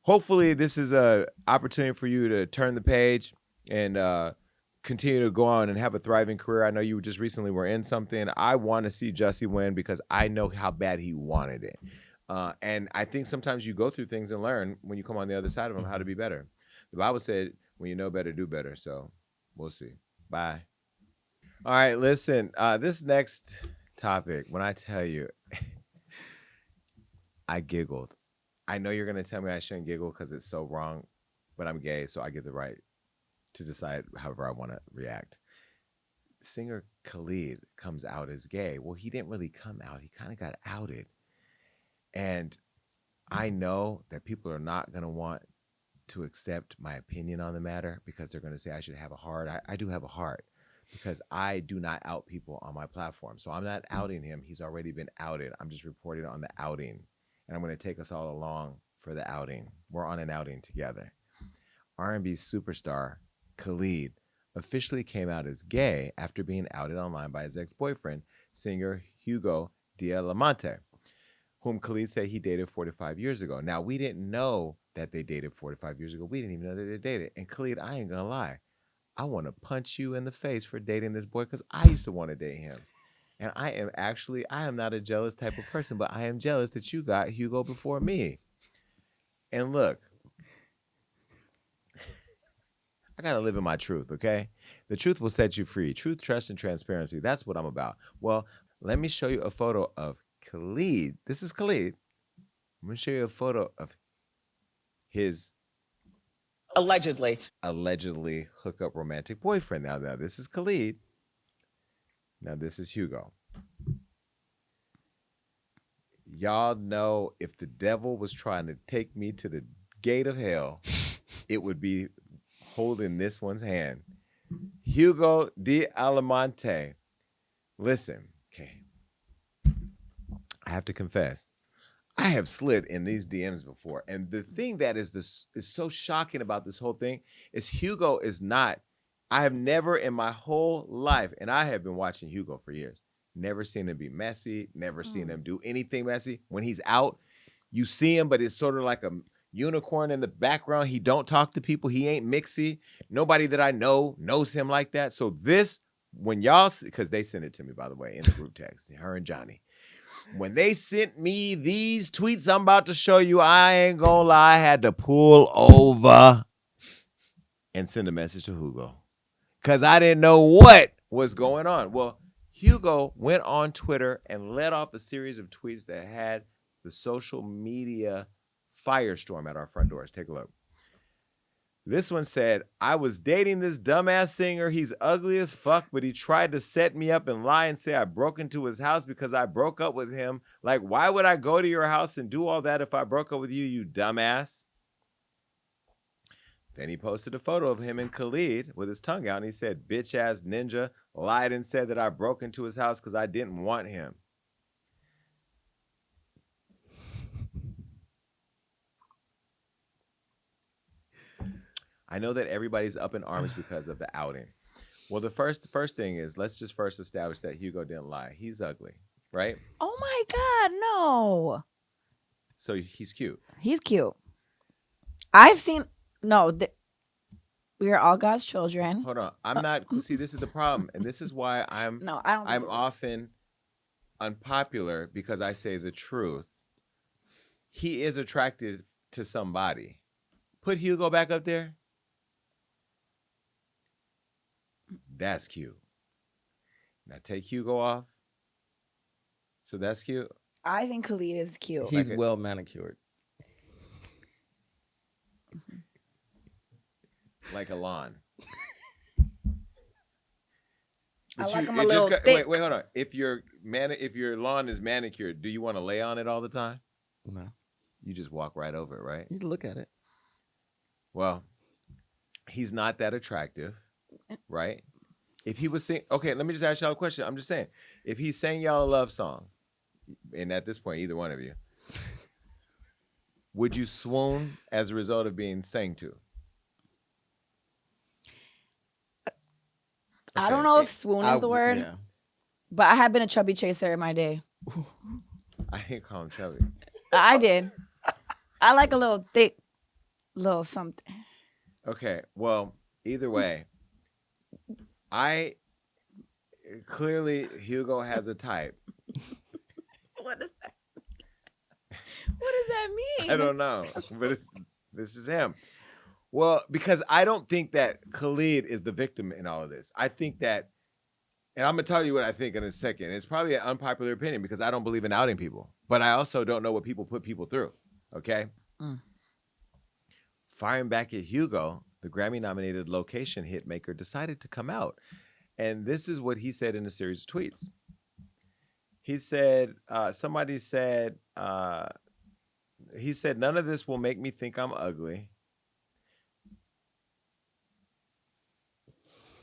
Speaker 2: Hopefully, this is an opportunity for you to turn the page and continue to go on and have a thriving career. I know you just recently were in something. I want to see Jussie win because I know how bad he wanted it. And I think sometimes you go through things and learn when you come on the other side of them how to be better. The Bible said, when you know better, do better. So we'll see. Bye. All right, listen, this next topic, when I tell you, I giggled. I know you're going to tell me I shouldn't giggle because it's so wrong, but I'm gay, so I get the right to decide however I want to react. Singer Khalid comes out as gay. Well, he didn't really come out. He kind of got outed. And I know that people are not going to want to accept my opinion on the matter because they're going to say I should have a heart. I do have a heart because I do not out people on my platform. So I'm not outing him. He's already been outed. I'm just reporting on the outing. And I'm going to take us all along for the outing. We're on an outing together. R&B superstar Khalid officially came out as gay after being outed online by his ex-boyfriend, singer Hugo Diamante, whom Khalid said he dated 45 years ago. Now, we didn't know that they dated 45 years ago. We didn't even know that they dated. And Khalid, I ain't gonna lie, I want to punch you in the face for dating this boy because I used to want to date him. And I am not a jealous type of person, but I am jealous that you got Hugo before me. And look, I got to live in my truth, okay? The truth will set you free. Truth, trust, and transparency. That's what I'm about. Well, let me show you a photo of Khalid. This is Khalid. I'm going to show you a photo of his allegedly hookup romantic boyfriend. Now, this is Khalid. Now, this is Hugo. Y'all know if the devil was trying to take me to the gate of hell, it would be holding this one's hand. Hugo Diamante. Listen, okay. I have to confess, I have slid in these DMs before. And the thing that is so shocking about this whole thing is Hugo is not, I have never in my whole life, and I have been watching Hugo for years, never seen him be messy, never seen him do anything messy. When he's out, you see him, but it's sort of like a unicorn in the background. He don't talk to people. He ain't mixy. Nobody that I know knows him like that. So this, when y'all, because they sent it to me, by the way, in the group text, her and Johnny. When they sent me these tweets I'm about to show you, I ain't gonna lie, I had to pull over and send a message to Hugo because I didn't know what was going on. Well, Hugo went on Twitter and let off a series of tweets that had the social media firestorm at our front doors. Take a look. This one said, I was dating this dumbass singer. He's ugly as fuck, but he tried to set me up and lie and say I broke into his house because I broke up with him. Like, why would I go to your house and do all that if I broke up with you, you dumbass? Then he posted a photo of him and Khalid with his tongue out, and he said, bitch ass ninja lied and said that I broke into his house because I didn't want him. I know that everybody's up in arms because of the outing. Well, the first thing is, let's just first establish that Hugo didn't lie. He's ugly, right?
Speaker 4: Oh my God, no.
Speaker 2: So he's cute.
Speaker 4: He's cute. I've seen, no, we are all God's children.
Speaker 2: Hold on. I'm not, see, this is the problem. And this is why I'm often unpopular because I say the truth. He is attracted to somebody. Put Hugo back up there. That's cute. Now take Hugo off. So that's cute.
Speaker 4: I think Khalid is cute.
Speaker 3: He's well manicured.
Speaker 2: Like a lawn.
Speaker 4: I like him a little thick.
Speaker 2: Wait, hold on. If your lawn is manicured, do you want to lay on it all the time?
Speaker 3: No.
Speaker 2: You just walk right over it, right?
Speaker 3: You look at it.
Speaker 2: Well, he's not that attractive, right? If he was saying, okay, let me just ask y'all a question. I'm just saying, if he sang y'all a love song, and at this point, either one of you, would you swoon as a result of being sang to? Okay.
Speaker 4: I don't know if swoon is the word, but I have been a chubby chaser in my day.
Speaker 2: I didn't call him chubby.
Speaker 4: I did. I like a little thick, little something.
Speaker 2: Okay, well, either way, clearly Hugo has a type.
Speaker 4: What does that mean? What does that mean?
Speaker 2: I don't know, but this is him. Well, because I don't think that Khalid is the victim in all of this. I think that, and I'm going to tell you what I think in a second. It's probably an unpopular opinion because I don't believe in outing people, but I also don't know what people put people through, okay? Firing back at Hugo, the Grammy-nominated location hit maker decided to come out. And this is what he said in a series of tweets. He said, he said, none of this will make me think I'm ugly.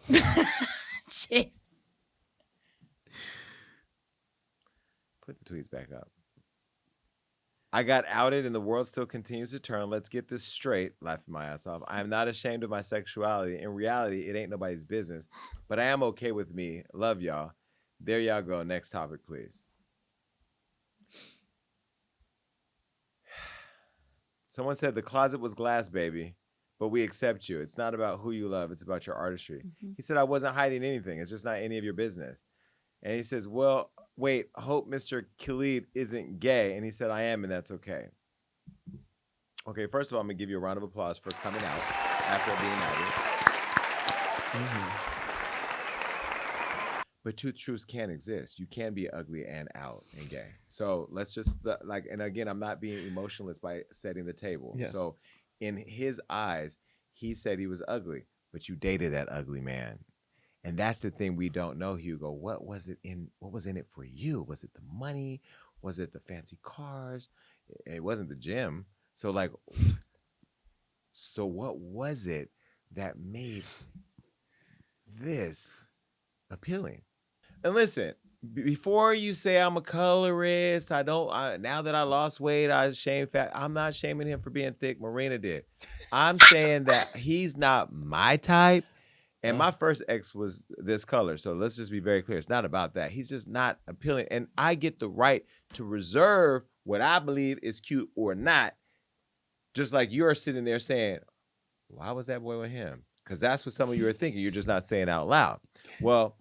Speaker 4: Jeez.
Speaker 2: Put the tweets back up. I got outed and the world still continues to turn. Let's get this straight. Laughing my ass off. I am not ashamed of my sexuality. In reality, it ain't nobody's business. But I am okay with me. Love y'all. There y'all go. Next topic, please. Someone said the closet was glass, baby, but we accept you. It's not about who you love. It's about your artistry. He said, I wasn't hiding anything. It's just not any of your business. And he says, well, wait, hope Mr. Khalid isn't gay. And he said, I am, and that's okay. Okay, first of all, I'm going to give you a round of applause for coming out after being outed. But two truths can exist. You can be ugly and out and gay. So let's just, and again, I'm not being emotionless by setting the table.
Speaker 3: Yes.
Speaker 2: So in his eyes, he said he was ugly, but you dated that ugly man. And that's the thing we don't know, Hugo. What was in it for you? Was it the money? Was it the fancy cars? It wasn't the gym. So what was it that made this appealing? And listen, before you say I'm a colorist, now that I lost weight, I'm not shaming him for being thick. Marina did. I'm saying that he's not my type. And my first ex was this color. So let's just be very clear. It's not about that. He's just not appealing. And I get the right to reserve what I believe is cute or not. Just like you're sitting there saying, why was that boy with him? Because that's what some of you are thinking. You're just not saying out loud. Well,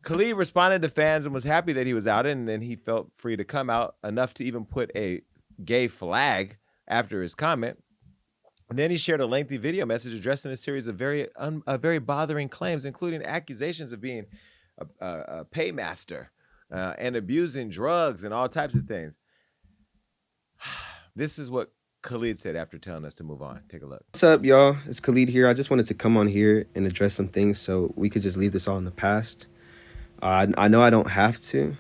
Speaker 2: Khalid responded to fans and was happy that he was out. And then he felt free to come out enough to even put a gay flag after his comment. And then he shared a lengthy video message addressing a series of very bothering claims, including accusations of being a paymaster and abusing drugs and all types of things. This is what Khalid said after telling us to move on. Take a look.
Speaker 9: What's up, y'all? It's Khalid here. I just wanted to come on here and address some things so we could just leave this all in the past. I know I don't have to,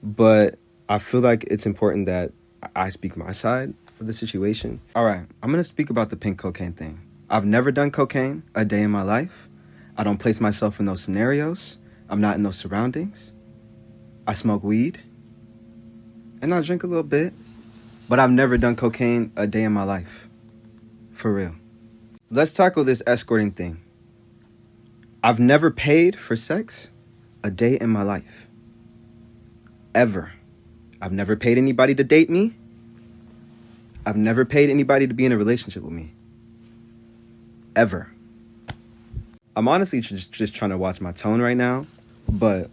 Speaker 9: but I feel like it's important that I speak my side of the situation. All right, I'm going to speak about the pink cocaine thing. I've never done cocaine a day in my life. I don't place myself in those scenarios. I'm not in those surroundings. I smoke weed, and I drink a little bit, but I've never done cocaine a day in my life. For real. Let's tackle this escorting thing. I've never paid for sex a day in my life. Ever. I've never paid anybody to date me. I've never paid anybody to be in a relationship with me. Ever. I'm honestly just trying to watch my tone right now, but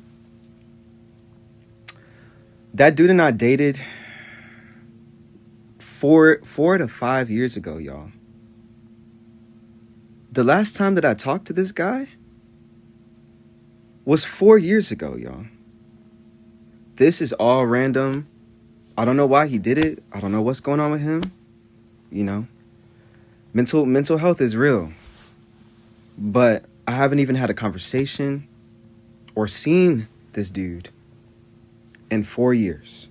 Speaker 9: that dude and I dated 4 to 5 years ago, y'all. The last time that I talked to this guy was 4 years ago, y'all. This is all random. I don't know why he did it. I don't know what's going on with him. You know, mental health is real. But I haven't even had a conversation or seen this dude in 4 years.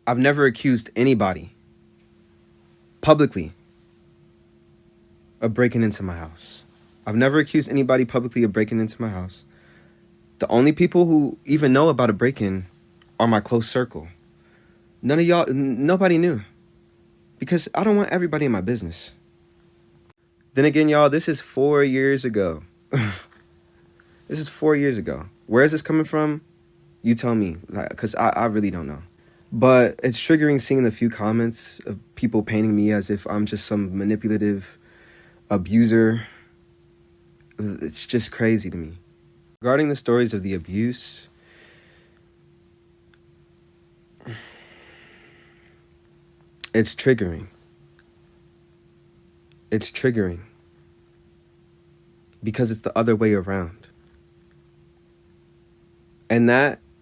Speaker 9: I've never accused anybody publicly of breaking into my house. I've never accused anybody publicly of breaking into my house. The only people who even know about a break-in are my close circle. None of y'all, nobody knew. Because I don't want everybody in my business. Then again, y'all, this is 4 years ago. This is 4 years ago. Where is this coming from? You tell me, because I really don't know. But it's triggering seeing a few comments of people painting me as if I'm just some manipulative abuser. It's just crazy to me. Regarding the stories of the abuse, it's triggering. It's triggering. Because it's the other way around. And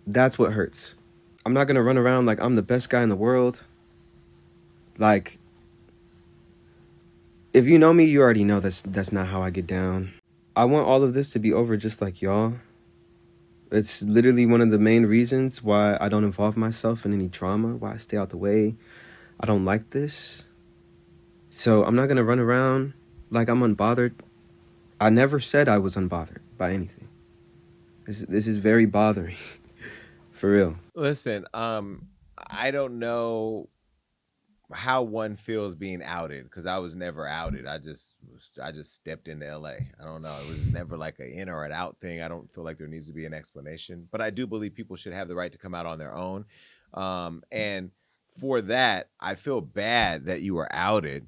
Speaker 9: that's what hurts. I'm not gonna run around like I'm the best guy in the world. Like, if you know me, you already know that's not how I get down. I want all of this to be over just like y'all. It's literally one of the main reasons why I don't involve myself in any drama, why I stay out the way. I don't like this. So I'm not gonna run around like I'm unbothered. I never said I was unbothered by anything. This is very bothering. For real.
Speaker 2: Listen, I don't know how one feels being outed because I was never outed. I just stepped into LA. I don't know. It was never like an in or an out thing. I don't feel like there needs to be an explanation, but I do believe people should have the right to come out on their own. And for that, I feel bad that you were outed.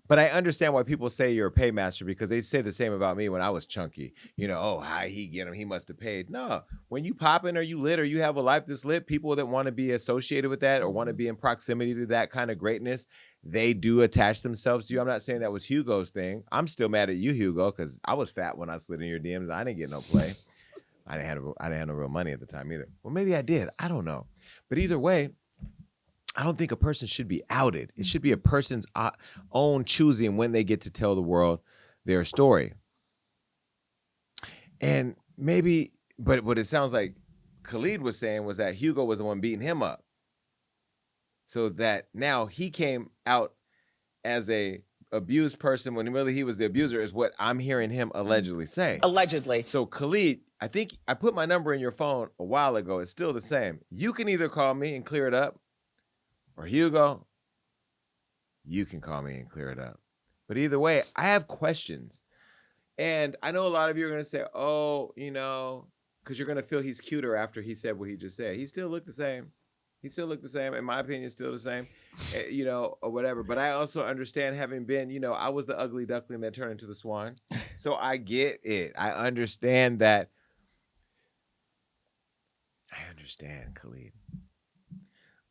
Speaker 2: But I understand why people say you're a paymaster because they say the same about me when I was chunky. You know, oh, how he get him? He must have paid. No, when you popping or you lit or you have a life that's lit, people that want to be associated with that or want to be in proximity to that kind of greatness, they do attach themselves to you. I'm not saying that was Hugo's thing. I'm still mad at you, Hugo, because I was fat when I slid in your DMs. I didn't get no play. I didn't have no real money at the time either. Well, maybe I did. I don't know. But either way, I don't think a person should be outed. It should be a person's own choosing when they get to tell the world their story. And maybe, but what it sounds like Khalid was saying was that Hugo was the one beating him up. So that now he came out as a abused person when really he was the abuser is what I'm hearing him allegedly say.
Speaker 5: Allegedly.
Speaker 2: So Khalid, I think I put my number in your phone a while ago. It's still the same. You can either call me and clear it up, or Hugo, you can call me and clear it up. But either way, I have questions. And I know a lot of you are going to say, oh, you know, because you're going to feel he's cuter after he said what he just said. He still looked the same. He still looked the same. In my opinion, still the same, you know, or whatever. But I also understand having been, you know, I was the ugly duckling that turned into the swan. So I get it. I understand that. I understand, Khalid.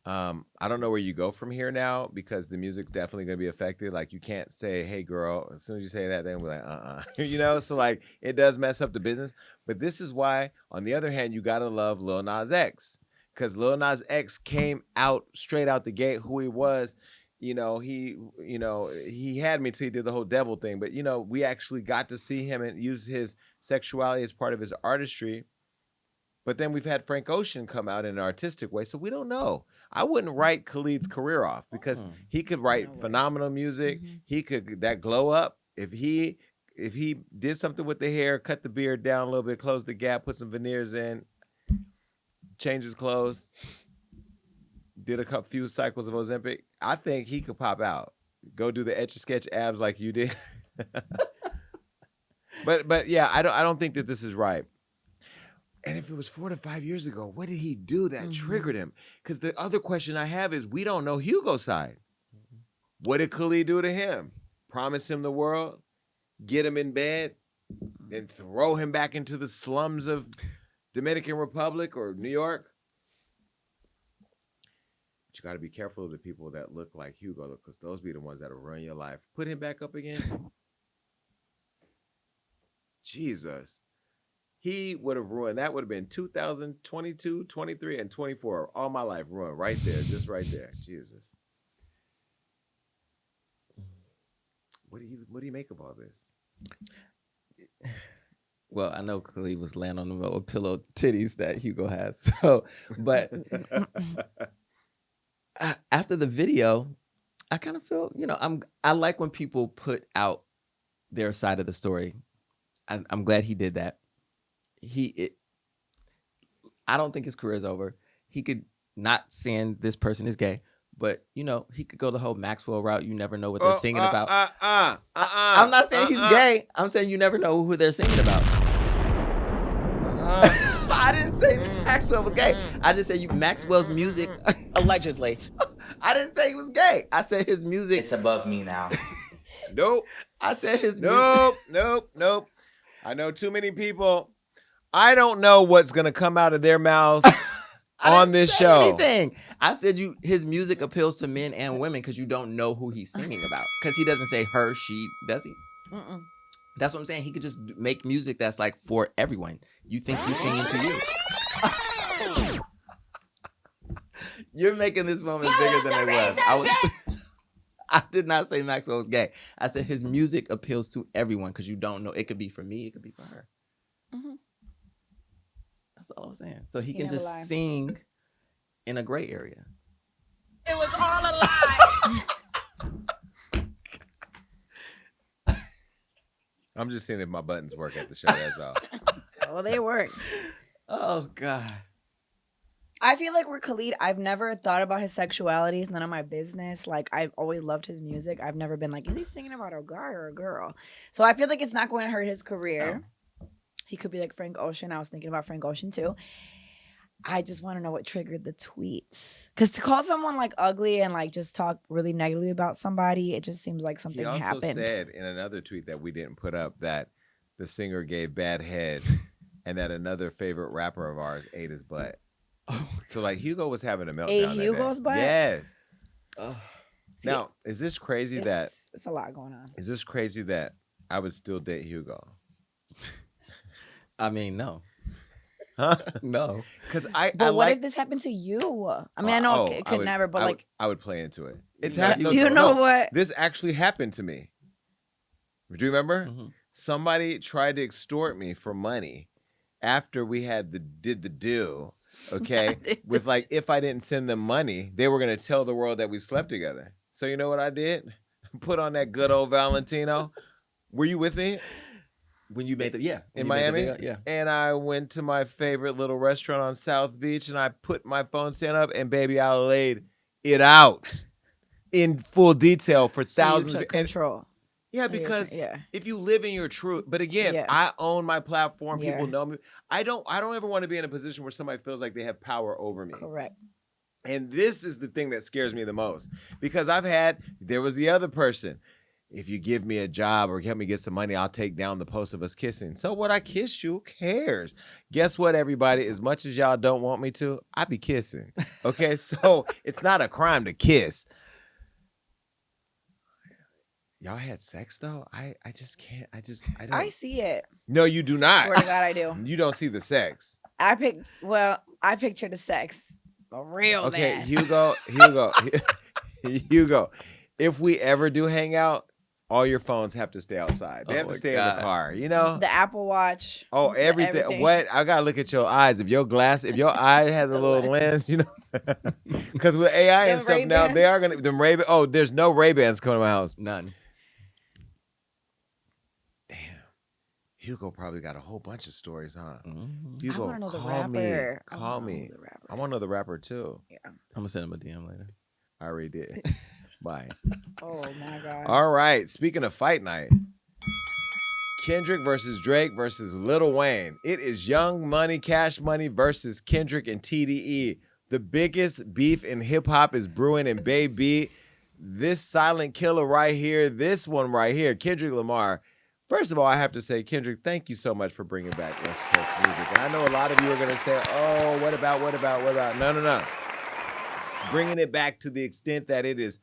Speaker 2: I don't know where you go from here now because the music's definitely going to be affected. Like you can't say, hey girl, as soon as you say that, then we're like, you know? So like it does mess up the business. But this is why, on the other hand, you got to love Lil Nas X because Lil Nas X came out straight out the gate who he was. You know, he had me till he did the whole devil thing. But, you know, we actually got to see him and use his sexuality as part of his artistry. But then we've had Frank Ocean come out in an artistic way, so we don't know. I wouldn't write Khalid's career off because he could write phenomenal music. He could that glow up if he did something with the hair, cut the beard down a little bit, close the gap, put some veneers in, change his clothes, did a few cycles of Ozempic. I think he could pop out, go do the Etch-a-Sketch abs like you did. but yeah, I don't think that this is right. And if it was 4 to 5 years ago, what did he do that triggered him? Because the other question I have is we don't know Hugo's side. What did Khalid do to him? Promise him the world, get him in bed, then throw him back into the slums of Dominican Republic or New York? But you got to be careful of the people that look like Hugo because those be the ones that'll ruin your life. Put him back up again. Jesus. He would have ruined. That would have been 2022, 23, and 24. All my life ruined right there, just right there. Jesus. What do you make of all this?
Speaker 3: Well, I know Khalid was laying on the little pillow titties that Hugo has. So, but after the video, I kind of feel, you know, I like when people put out their side of the story. I'm glad he did that. I don't think his career is over. He could not saying this person is gay, but you know, he could go the whole Maxwell route. You never know what they're singing about. I'm not saying he's gay. I'm saying you never know who they're singing about. I didn't say Maxwell was gay. I just said Maxwell's music.
Speaker 5: Allegedly.
Speaker 3: I didn't say he was gay. I said his music.
Speaker 10: It's above me now.
Speaker 2: Nope.
Speaker 3: I said his music.
Speaker 2: Nope. I know too many people. I don't know what's gonna come out of their mouths on this show.
Speaker 3: Anything. I said his music appeals to men and women because you don't know who he's singing about. Because he doesn't say her, she, does he? That's what I'm saying. He could just make music that's like for everyone. You think he's singing to you? You're making this moment bigger than it was. I did not say Maxwell was gay. I said his music appeals to everyone because you don't know. It could be for me. It could be for her. That's all I'm saying. So he can just sing in a gray area.
Speaker 5: It was all a lie.
Speaker 2: I'm just seeing if my buttons work at the show. That's all.
Speaker 4: Well, they work.
Speaker 3: Oh God.
Speaker 4: I feel like with Khalid, I've never thought about his sexuality. It's none of my business. Like, I've always loved his music. I've never been like, is he singing about a guy or a girl? So I feel like it's not going to hurt his career. He could be like Frank Ocean. I was thinking about Frank Ocean too. I just want to know what triggered the tweets. Because to call someone like ugly and like just talk really negatively about somebody, it just seems like something
Speaker 2: He also
Speaker 4: happened.
Speaker 2: said in another tweet that we didn't put up that the singer gave bad head and that another favorite rapper of ours ate his butt. So like Hugo was having a meltdown.
Speaker 4: Ate Hugo's butt?
Speaker 2: Yes.
Speaker 4: See,
Speaker 2: Now, is this crazy that
Speaker 4: it's a lot going on.
Speaker 2: is this crazy that I would still date Hugo?
Speaker 3: I mean, no.
Speaker 2: Huh?
Speaker 3: No.
Speaker 2: Because
Speaker 4: But what if this happened to you? I mean, I know it could never, but like
Speaker 2: I would play into it. It's
Speaker 3: You
Speaker 2: happened.
Speaker 4: you know what?
Speaker 2: This actually happened to me. Do you remember?
Speaker 3: Mm-hmm.
Speaker 2: Somebody tried to extort me for money after we had did the deal. Okay, with like if I didn't send them money, they were gonna tell the world that we slept together. So you know what I did? Put on that good old Valentino. Were you with me?
Speaker 3: When you made the when
Speaker 2: In
Speaker 3: you made the
Speaker 2: Miami?
Speaker 3: video, yeah.
Speaker 2: And I went to my favorite little restaurant on South Beach and I put my phone stand up and baby, I laid it out in full detail for
Speaker 4: So you
Speaker 2: thousands
Speaker 4: took
Speaker 2: of
Speaker 4: control.
Speaker 2: Yeah,
Speaker 4: of your
Speaker 2: because
Speaker 4: thing, yeah.
Speaker 2: if you live in your truth, but again,
Speaker 4: Yeah.
Speaker 2: I own my platform.
Speaker 4: Yeah.
Speaker 2: People know me. I don't ever want to be in a position where somebody feels like they have power over me.
Speaker 4: Correct.
Speaker 2: And this is the thing that scares me the most because there was the other person. If you give me a job or help me get some money, I'll take down the post of us kissing. So what? I kissed you. Who cares? Guess what, everybody? As much as y'all don't want me to, I be kissing. Okay, so it's not a crime to kiss. Y'all had sex though? I just can't. I don't.
Speaker 4: I see it.
Speaker 2: No, you do not.
Speaker 4: Swear to God, I do.
Speaker 2: You don't see the sex.
Speaker 4: I picture the sex. A real
Speaker 2: Okay,
Speaker 4: man.
Speaker 2: Hugo. If we ever do hang out, all your phones have to stay outside. They have to stay in the car, you know?
Speaker 4: The Apple Watch.
Speaker 2: Oh, everything. What? I gotta look at your eyes. If your eye has a little lens, you know, because with AI and
Speaker 4: Them
Speaker 2: stuff now, they are gonna them Ray. Oh, there's no Ray-Bans coming to my house.
Speaker 3: None.
Speaker 2: Damn, Hugo probably got a whole bunch of stories, huh?
Speaker 3: Mm-hmm.
Speaker 2: Hugo,
Speaker 4: I want to know the
Speaker 2: call me.
Speaker 4: rapper.
Speaker 2: Call me. I want to know the rapper too.
Speaker 4: Yeah.
Speaker 3: I'm gonna send him a DM later.
Speaker 2: I already did. Bye.
Speaker 4: Oh my God.
Speaker 2: All right. Speaking of fight night, Kendrick versus Drake versus Lil Wayne. It is Young Money, Cash Money versus Kendrick and TDE. The biggest beef in hip hop is brewing, and baby, this silent killer right here, this one right here, Kendrick Lamar. First of all, I have to say, Kendrick, thank you so much for bringing back West Coast music. And I know a lot of you are going to say, oh, what about? No. Bringing it back to the extent that it is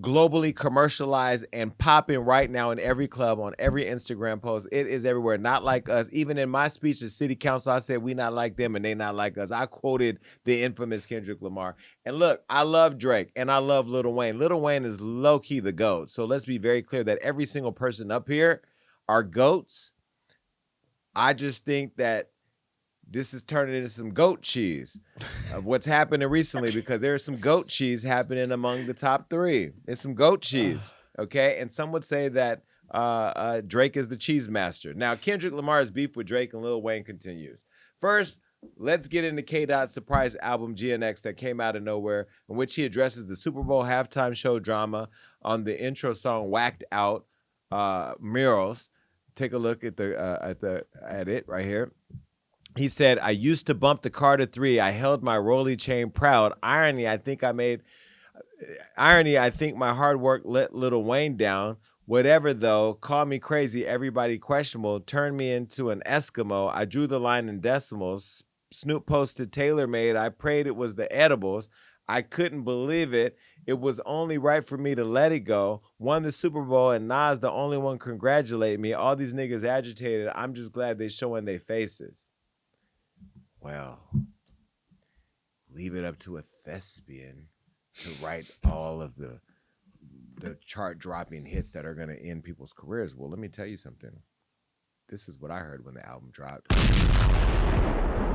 Speaker 2: globally commercialized and popping right now in every club, on every Instagram post. It is everywhere. Not like us. Even in my speech at City Council, I said we not like them and they not like us. I quoted the infamous Kendrick Lamar. And look, I love Drake and I love Lil Wayne. Lil Wayne is low-key the GOAT. So let's be very clear that every single person up here are GOATs. I just think that this is turning into some goat cheese of what's happening recently because there's some goat cheese happening among the top three. It's some goat cheese, okay? And some would say that Drake is the cheese master. Now, Kendrick Lamar's beef with Drake and Lil Wayne continues. First, let's get into K-Dot's surprise album, GNX, that came out of nowhere, in which he addresses the Super Bowl halftime show drama on the intro song Whacked Out, Murals. Take a look at it right here. He said, I used to bump the Carter 3. I held my Rolly chain proud. Irony, I think my hard work let Lil Wayne down. Whatever, though, call me crazy, everybody questionable. Turned me into an Eskimo. I drew the line in decimals. Snoop posted TaylorMade. I prayed it was the edibles. I couldn't believe it. It was only right for me to let it go. Won the Super Bowl, and Nas the only one congratulate me. All these niggas agitated. I'm just glad they showing their faces. Well, leave it up to a thespian to write all of the chart-dropping hits that are going to end people's careers. Well, let me tell you something. This is what I heard when the album dropped.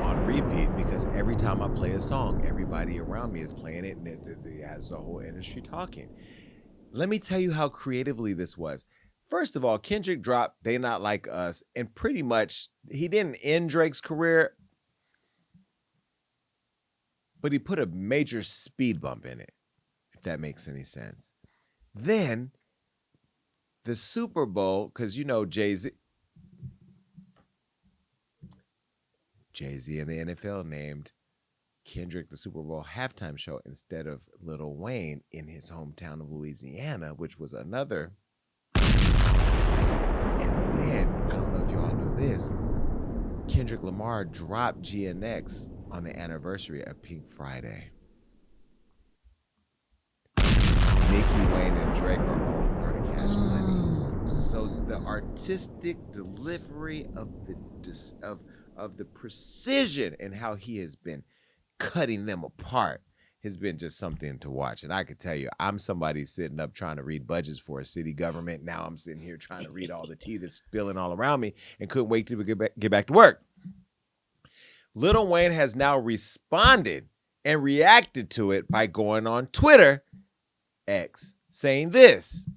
Speaker 2: On repeat, because every time I play a song, everybody around me is playing it, and it has the whole industry talking. Let me tell you how creatively this was. First of all, Kendrick dropped They Not Like Us, and pretty much he didn't end Drake's career, but he put a major speed bump in it, if that makes any sense. Then the Super Bowl, because you know Jay-Z and the NFL named Kendrick the Super Bowl halftime show instead of Lil Wayne in his hometown of Louisiana, which was another. And then, I don't know if you all knew this, Kendrick Lamar dropped GNX on the anniversary of Pink Friday. Nicki, Wayne, and Drake are all part of Cash Money. So the artistic delivery of the precision and how he has been cutting them apart has been just something to watch. And I could tell you, I'm somebody sitting up trying to read budgets for a city government. Now I'm sitting here trying to read all the tea that's spilling all around me and couldn't wait to get back to work. Lil Wayne has now responded and reacted to it by going on Twitter, X, saying this.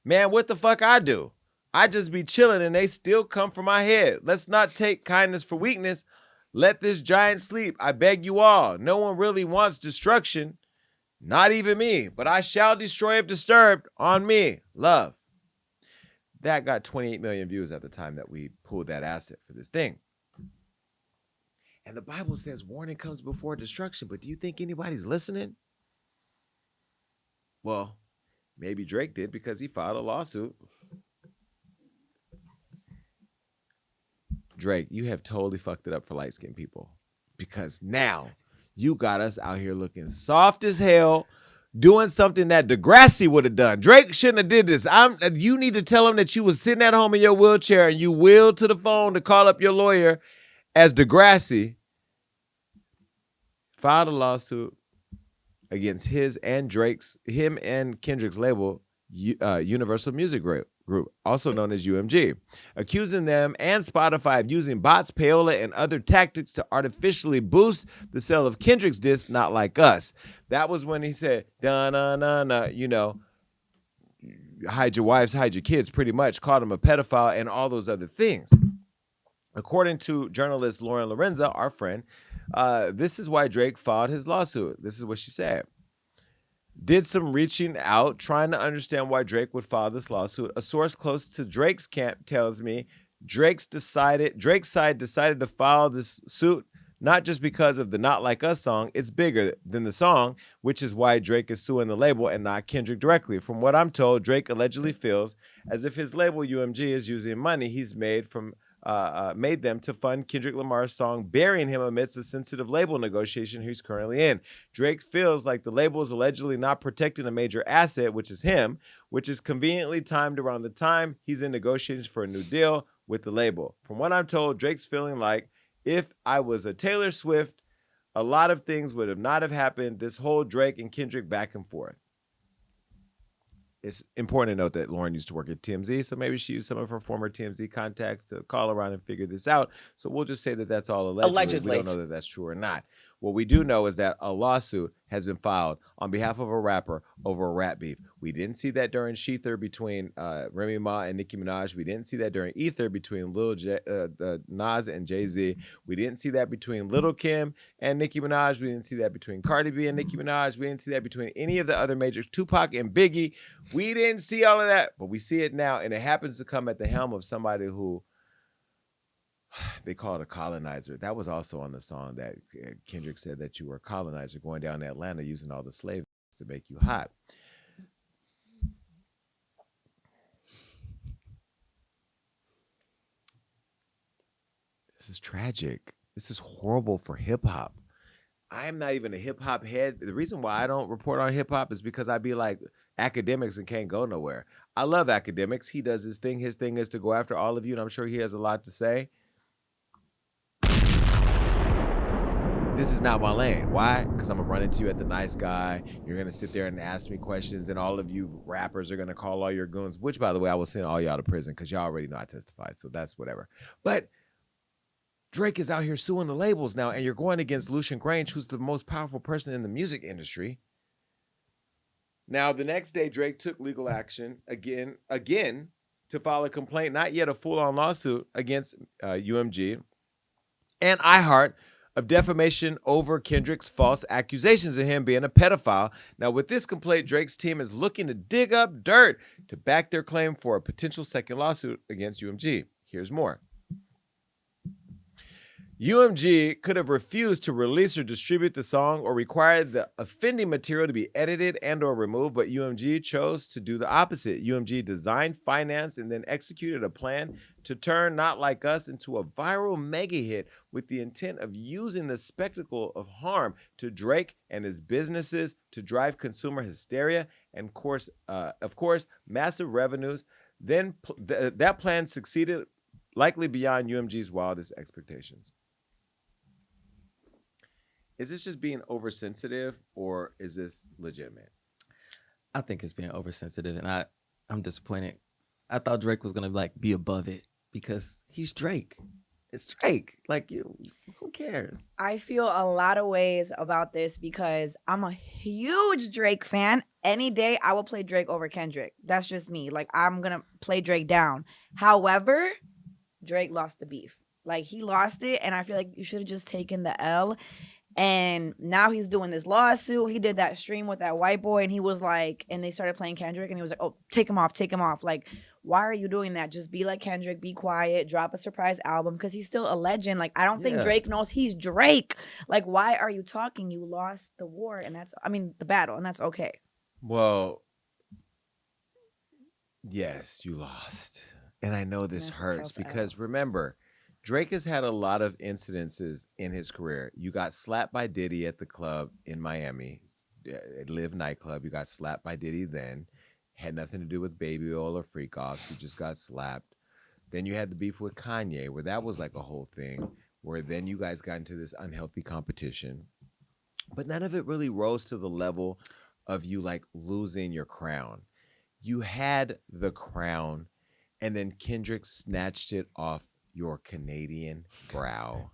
Speaker 2: Man, what the fuck I do? I just be chilling and they still come for my head. Let's not take kindness for weakness. Let this giant sleep. I beg you all. No one really wants destruction. Not even me. But I shall destroy if disturbed. On me. Love. That got 28 million views at the time that we pulled that asset for this thing. And the Bible says warning comes before destruction. But do you think anybody's listening? Well, maybe Drake did because he filed a lawsuit. Drake, you have totally fucked it up for light-skinned people because now you got us out here looking soft as hell, doing something that Degrassi would have done. Drake shouldn't have did this. You need to tell him that you was sitting at home in your wheelchair and you wheeled to the phone to call up your lawyer as Degrassi, filed a lawsuit against him and Kendrick's label, Universal Music Group, also known as UMG, accusing them and Spotify of using bots, payola, and other tactics to artificially boost the sale of Kendrick's disc, Not Like Us. That was when he said, da-na-na-na, you know, hide your wives, hide your kids, pretty much, called him a pedophile and all those other things. According to journalist Lauren Lorenza, our friend, this is why Drake filed his lawsuit. This is what she said. Did some reaching out, trying to understand why Drake would file this lawsuit. A source close to Drake's camp tells me Drake's side decided to file this suit not just because of the Not Like Us song. It's bigger than the song, which is why Drake is suing the label and not Kendrick directly. From what I'm told, Drake allegedly feels as if his label UMG is using money he's made them to fund Kendrick Lamar's song, burying him amidst a sensitive label negotiation he's currently in. Drake feels like the label is allegedly not protecting a major asset, which is him, which is conveniently timed around the time he's in negotiations for a new deal with the label. From what I'm told, Drake's feeling like if I was a Taylor Swift, a lot of things would have not have happened. This whole Drake and Kendrick back and forth. It's important to note that Lauren used to work at TMZ, so maybe she used some of her former TMZ contacts to call around and figure this out. So we'll just say that that's all allegedly. We don't know that that's true or not. What we do know is that a lawsuit has been filed on behalf of a rapper over a rap beef. We didn't see that during Sheether between Remy Ma and Nicki Minaj. We didn't see that during Ether between Nas and Jay-Z. We didn't see that between Lil' Kim and Nicki Minaj. We didn't see that between Cardi B and Nicki Minaj. We didn't see that between any of the other majors, Tupac and Biggie. We didn't see all of that, but we see it now, and it happens to come at the helm of somebody who they call it a colonizer. That was also on the song that Kendrick said that you were a colonizer going down to Atlanta using all the slaves to make you hot. This is tragic. This is horrible for hip hop. I am not even a hip hop head. The reason why I don't report on hip hop is because I be like academics and can't go nowhere. I love academics. He does his thing. His thing is to go after all of you, and I'm sure he has a lot to say. This is not my lane. Why? Because I'm going to run into you at the Nice Guy. You're going to sit there and ask me questions, and all of you rappers are going to call all your goons, which, by the way, I will send all y'all to prison because y'all already know I testify, so that's whatever. But Drake is out here suing the labels now, and you're going against Lucian Grange, who's the most powerful person in the music industry. Now, the next day, Drake took legal action again to file a complaint, not yet a full-on lawsuit against UMG and iHeart of defamation over Kendrick's false accusations of him being a pedophile. Now, with this complaint, Drake's team is looking to dig up dirt to back their claim for a potential second lawsuit against UMG. Here's more. UMG could have refused to release or distribute the song or required the offending material to be edited and or removed, but UMG chose to do the opposite. UMG designed, financed, and then executed a plan to turn Not Like Us into a viral mega hit with the intent of using the spectacle of harm to Drake and his businesses to drive consumer hysteria and, of course, massive revenues. Then that plan succeeded, likely beyond UMG's wildest expectations. Is this just being oversensitive or is this legitimate?
Speaker 3: I think it's being oversensitive, and I'm disappointed. I thought Drake was gonna be above it because he's Drake. It's Drake. Who cares?
Speaker 4: I feel a lot of ways about this because I'm a huge Drake fan. Any day I will play Drake over Kendrick. That's just me. I'm gonna play Drake down. However, Drake lost the beef. He lost it, and I feel like you should have just taken the L. And now he's doing this lawsuit. He did that stream with that white boy, and he was and they started playing Kendrick, and he was like, oh, take him off. Why are you doing that? Just be like Kendrick, be quiet, drop a surprise album, because he's still a legend. I don't think Drake knows he's Drake. Why are you talking? You lost the war, and the battle, and that's okay.
Speaker 2: Well, yes, you lost. And I know this hurts because remember, Drake has had a lot of incidences in his career. You got slapped by Diddy at the club in Miami, Live nightclub. You got slapped by Diddy then. Had nothing to do with baby oil or freak offs. You just got slapped. Then you had the beef with Kanye, where that was a whole thing, where then you guys got into this unhealthy competition. But none of it really rose to the level of you losing your crown. You had the crown, and then Kendrick snatched it off your Canadian brow.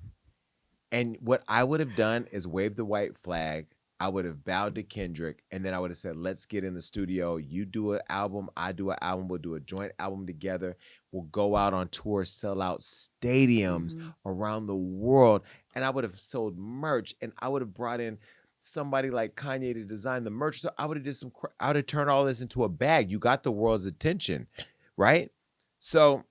Speaker 2: And what I would have done is wave the white flag. I would have bowed to Kendrick, and then I would have said, let's get in the studio. You do an album, I do an album. We'll do a joint album together. We'll go out on tour, sell out stadiums around the world. And I would have sold merch, and I would have brought in somebody like Kanye to design the merch. So I would have turned all this into a bag. You got the world's attention, right? So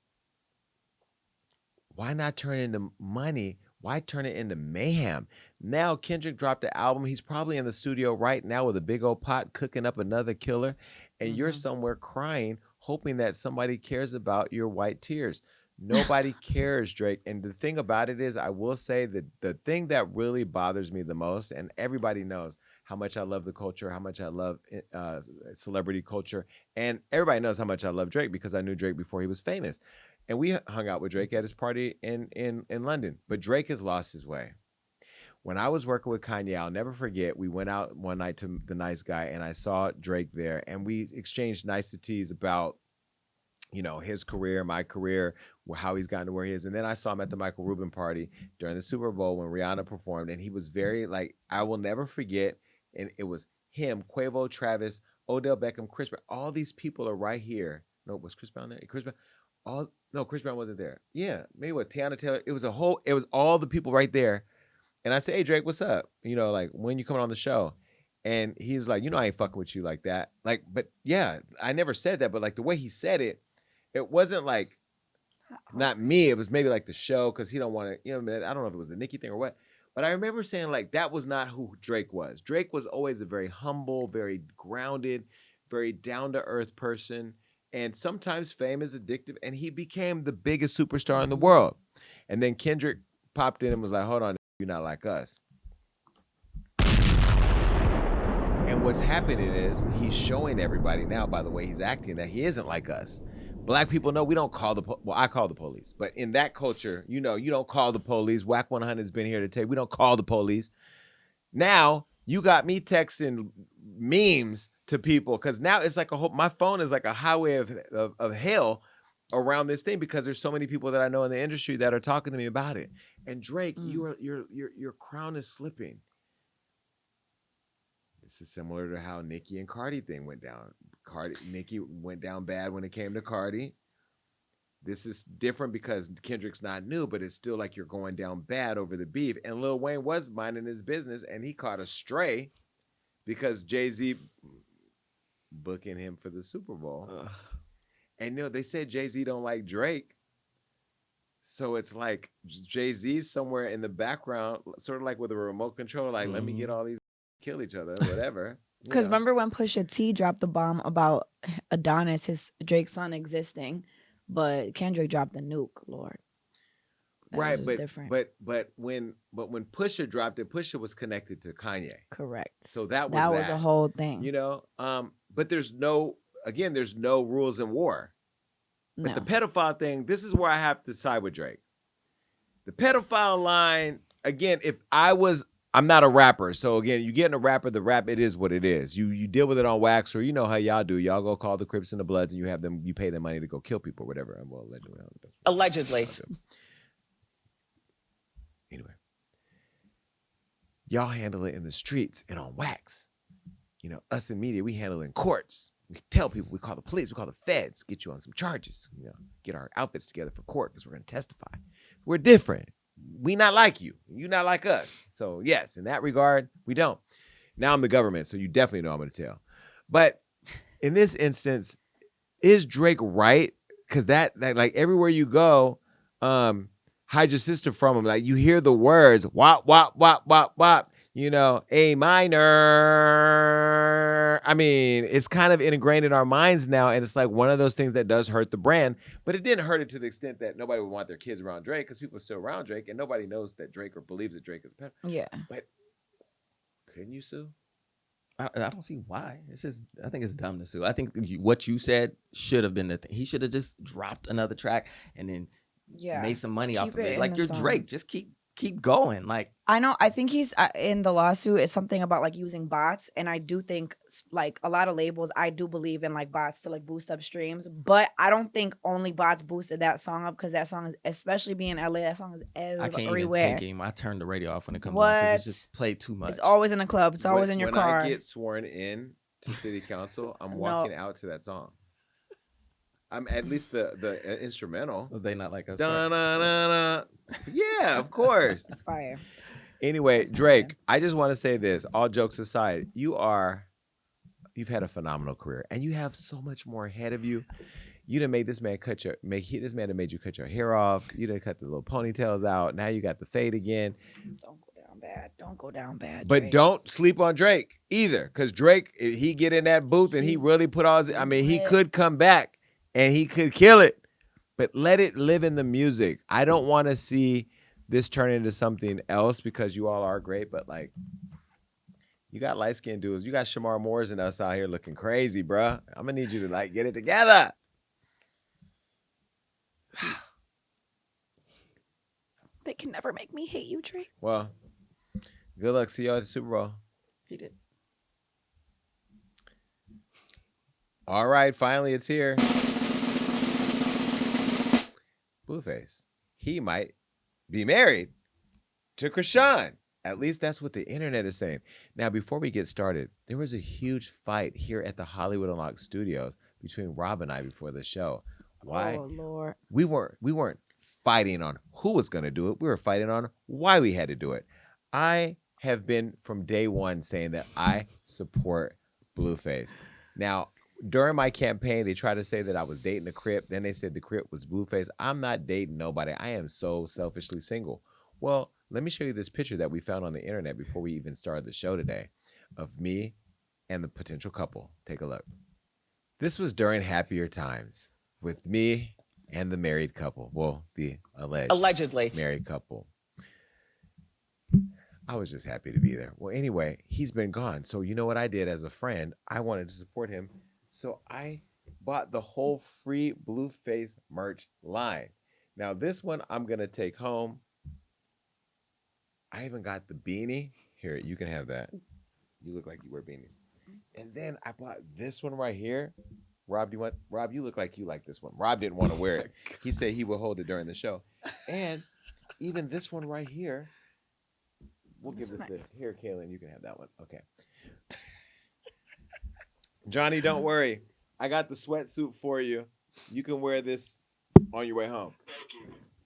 Speaker 2: why not turn it into money? Why turn it into mayhem? Now Kendrick dropped the album. He's probably in the studio right now with a big old pot cooking up another killer. And you're somewhere crying, hoping that somebody cares about your white tears. Nobody cares, Drake. And the thing about it is, I will say that the thing that really bothers me the most, and everybody knows how much I love the culture, how much I love celebrity culture, and everybody knows how much I love Drake because I knew Drake before he was famous. And we hung out with Drake at his party in London. But Drake has lost his way. When I was working with Kanye, I'll never forget, we went out one night to The Nice Guy, and I saw Drake there, and we exchanged niceties about, his career, my career, how he's gotten to where he is. And then I saw him at the Michael Rubin party during the Super Bowl when Rihanna performed, and he was very, I will never forget, and it was him, Quavo, Travis, Odell Beckham, Chris Brown. All these people are right here. No, was Chris Brown there? Chris Brown wasn't there. Yeah, maybe it was Tiana Taylor. It was all the people right there. And I said, hey, Drake, what's up? When you coming on the show? And he was like, I ain't fucking with you like that. But yeah, I never said that. But the way he said it, it wasn't not me. It was maybe the show because he don't want to, I don't know if it was the Nicki thing or what. But I remember saying that was not who Drake was. Drake was always a very humble, very grounded, very down-to-earth person. And sometimes fame is addictive. And he became the biggest superstar in the world. And then Kendrick popped in and was like, hold on, you're not like us. And what's happening is he's showing everybody now by the way he's acting that he isn't like us. Black people know we don't call I call the police. But in that culture, you don't call the police. Whack 100 has been here to tell you we don't call the police. Now you got me texting memes to people because now it's my phone is like a highway of hell around this thing because there's so many people that I know in the industry that are talking to me about it. And Drake, your crown is slipping. This is similar to how Nicki and Cardi thing went down. Nicki went down bad when it came to Cardi. This is different because Kendrick's not new, but it's still like you're going down bad over the beef. And Lil Wayne was minding his business, and he caught a stray because Jay-Z booking him for the Super Bowl. And they said Jay-Z don't like Drake. So it's like Jay-Z's somewhere in the background, sort of like with a remote control, like, let me get all these kill each other, whatever.
Speaker 4: Because remember when Pusha T dropped the bomb about Adonis, his Drake's son, existing, but Kendrick dropped the nuke, Lord.
Speaker 2: Right, but when Pusha dropped it, Pusha was connected to Kanye.
Speaker 4: Correct.
Speaker 2: So that
Speaker 4: was a whole thing.
Speaker 2: But there's no rules in war. But the pedophile thing, this is where I have to side with Drake. The pedophile line, again, I'm not a rapper. So again, you getting a rapper, the rap, it is what it is. You deal with it on wax, or you know how y'all do. Y'all go call the Crips and the Bloods and you pay them money to go kill people or whatever. Well,
Speaker 5: Allegedly.
Speaker 2: Anyway. Y'all handle it in the streets and on wax. Us in media, we handle it in courts. We tell people, we call the police, we call the feds, get you on some charges, get our outfits together for court because we're going to testify. We're different. We not like you. You not like us. So yes, in that regard, we don't. Now I'm the government, so you definitely know I'm going to tell. But in this instance, is Drake right? Because that like everywhere you go, hide your sister from him. Like you hear the words, wop, wop, wop, wop, wop. A minor. I mean, it's kind of ingrained in our minds now, and it's like one of those things that does hurt the brand, but it didn't hurt it to the extent that nobody would want their kids around Drake because people are still around Drake, and nobody knows that Drake or believes that Drake is a pedophile.
Speaker 4: Yeah.
Speaker 2: But couldn't you sue?
Speaker 3: I don't see why. I think it's dumb to sue. I think what you said should have been the thing. He should have just dropped another track and then made some money off of it. Like you're Drake, just keep going. Like
Speaker 4: I know. I think he's in the lawsuit. It's something about like using bots, and I do think like a lot of labels. I do believe in like bots to like boost up streams, but I don't think only bots boosted that song up because that song is, especially being LA, that song is everywhere.
Speaker 3: I can't even take it. I turn the radio off when it comes on because it's just played too much.
Speaker 4: It's always in the club. It's always in your car.
Speaker 2: When I get sworn in to city council, I'm walking out to that song. I'm at least the instrumental.
Speaker 3: They not like us.
Speaker 2: Da-na-na-na. Yeah, of course.
Speaker 4: It's fire.
Speaker 2: Anyway, Drake, I just want to say this. All jokes aside, you've had a phenomenal career, and you have so much more ahead of you. You done made this man this man that made you cut your hair off. You done cut the little ponytails out. Now you got the fade again.
Speaker 4: Don't go down bad.
Speaker 2: But
Speaker 4: Drake.
Speaker 2: don't sleep on Drake either, because Drake, he get in that booth and he really put all his. I mean, he could come back. And he could kill it, but let it live in the music. I don't want to see this turn into something else because you all are great, but like, you got light-skinned dudes. You got Shamar Moores and us out here looking crazy, bruh. I'm going to need you to like get it together.
Speaker 4: They can never make me hate you, Drake.
Speaker 2: Well, good luck. See y'all at the Super Bowl.
Speaker 3: He did.
Speaker 2: All right, finally it's here. Blueface. He might be married to Chrisean. At least that's what the internet is saying. Now, before we get started, there was a huge fight here at the Hollywood Unlocked Studios between Rob and I before the show. Why?
Speaker 4: Oh, Lord.
Speaker 2: We weren't fighting on who was going to do it. We were fighting on why we had to do it. I have been from day one saying that I support Blueface. Now, during my campaign, they tried to say that I was dating a Crip. Then they said the Crip was Blueface. I'm not dating nobody. I am so selfishly single. Well, let me show you this picture that we found on the internet before we even started the show today of me and the potential couple. Take a look. This was during happier times with me and the married couple. Well, the allegedly married couple. I was just happy to be there. Well, anyway, he's been gone. So you know what I did as a friend? I wanted to support him. So I bought the whole free Blueface merch line. Now this one I'm going to take home. I even got the beanie. Here, you can have that. You look like you wear beanies. And then I bought this one right here. Rob, you look like you like this one. Rob didn't want to wear it. He said he would hold it during the show. And even this one right here. We'll give this. Here, Kaylin, you can have that one. Okay. Johnny, don't worry. I got the sweatsuit for you. You can wear this on your way home.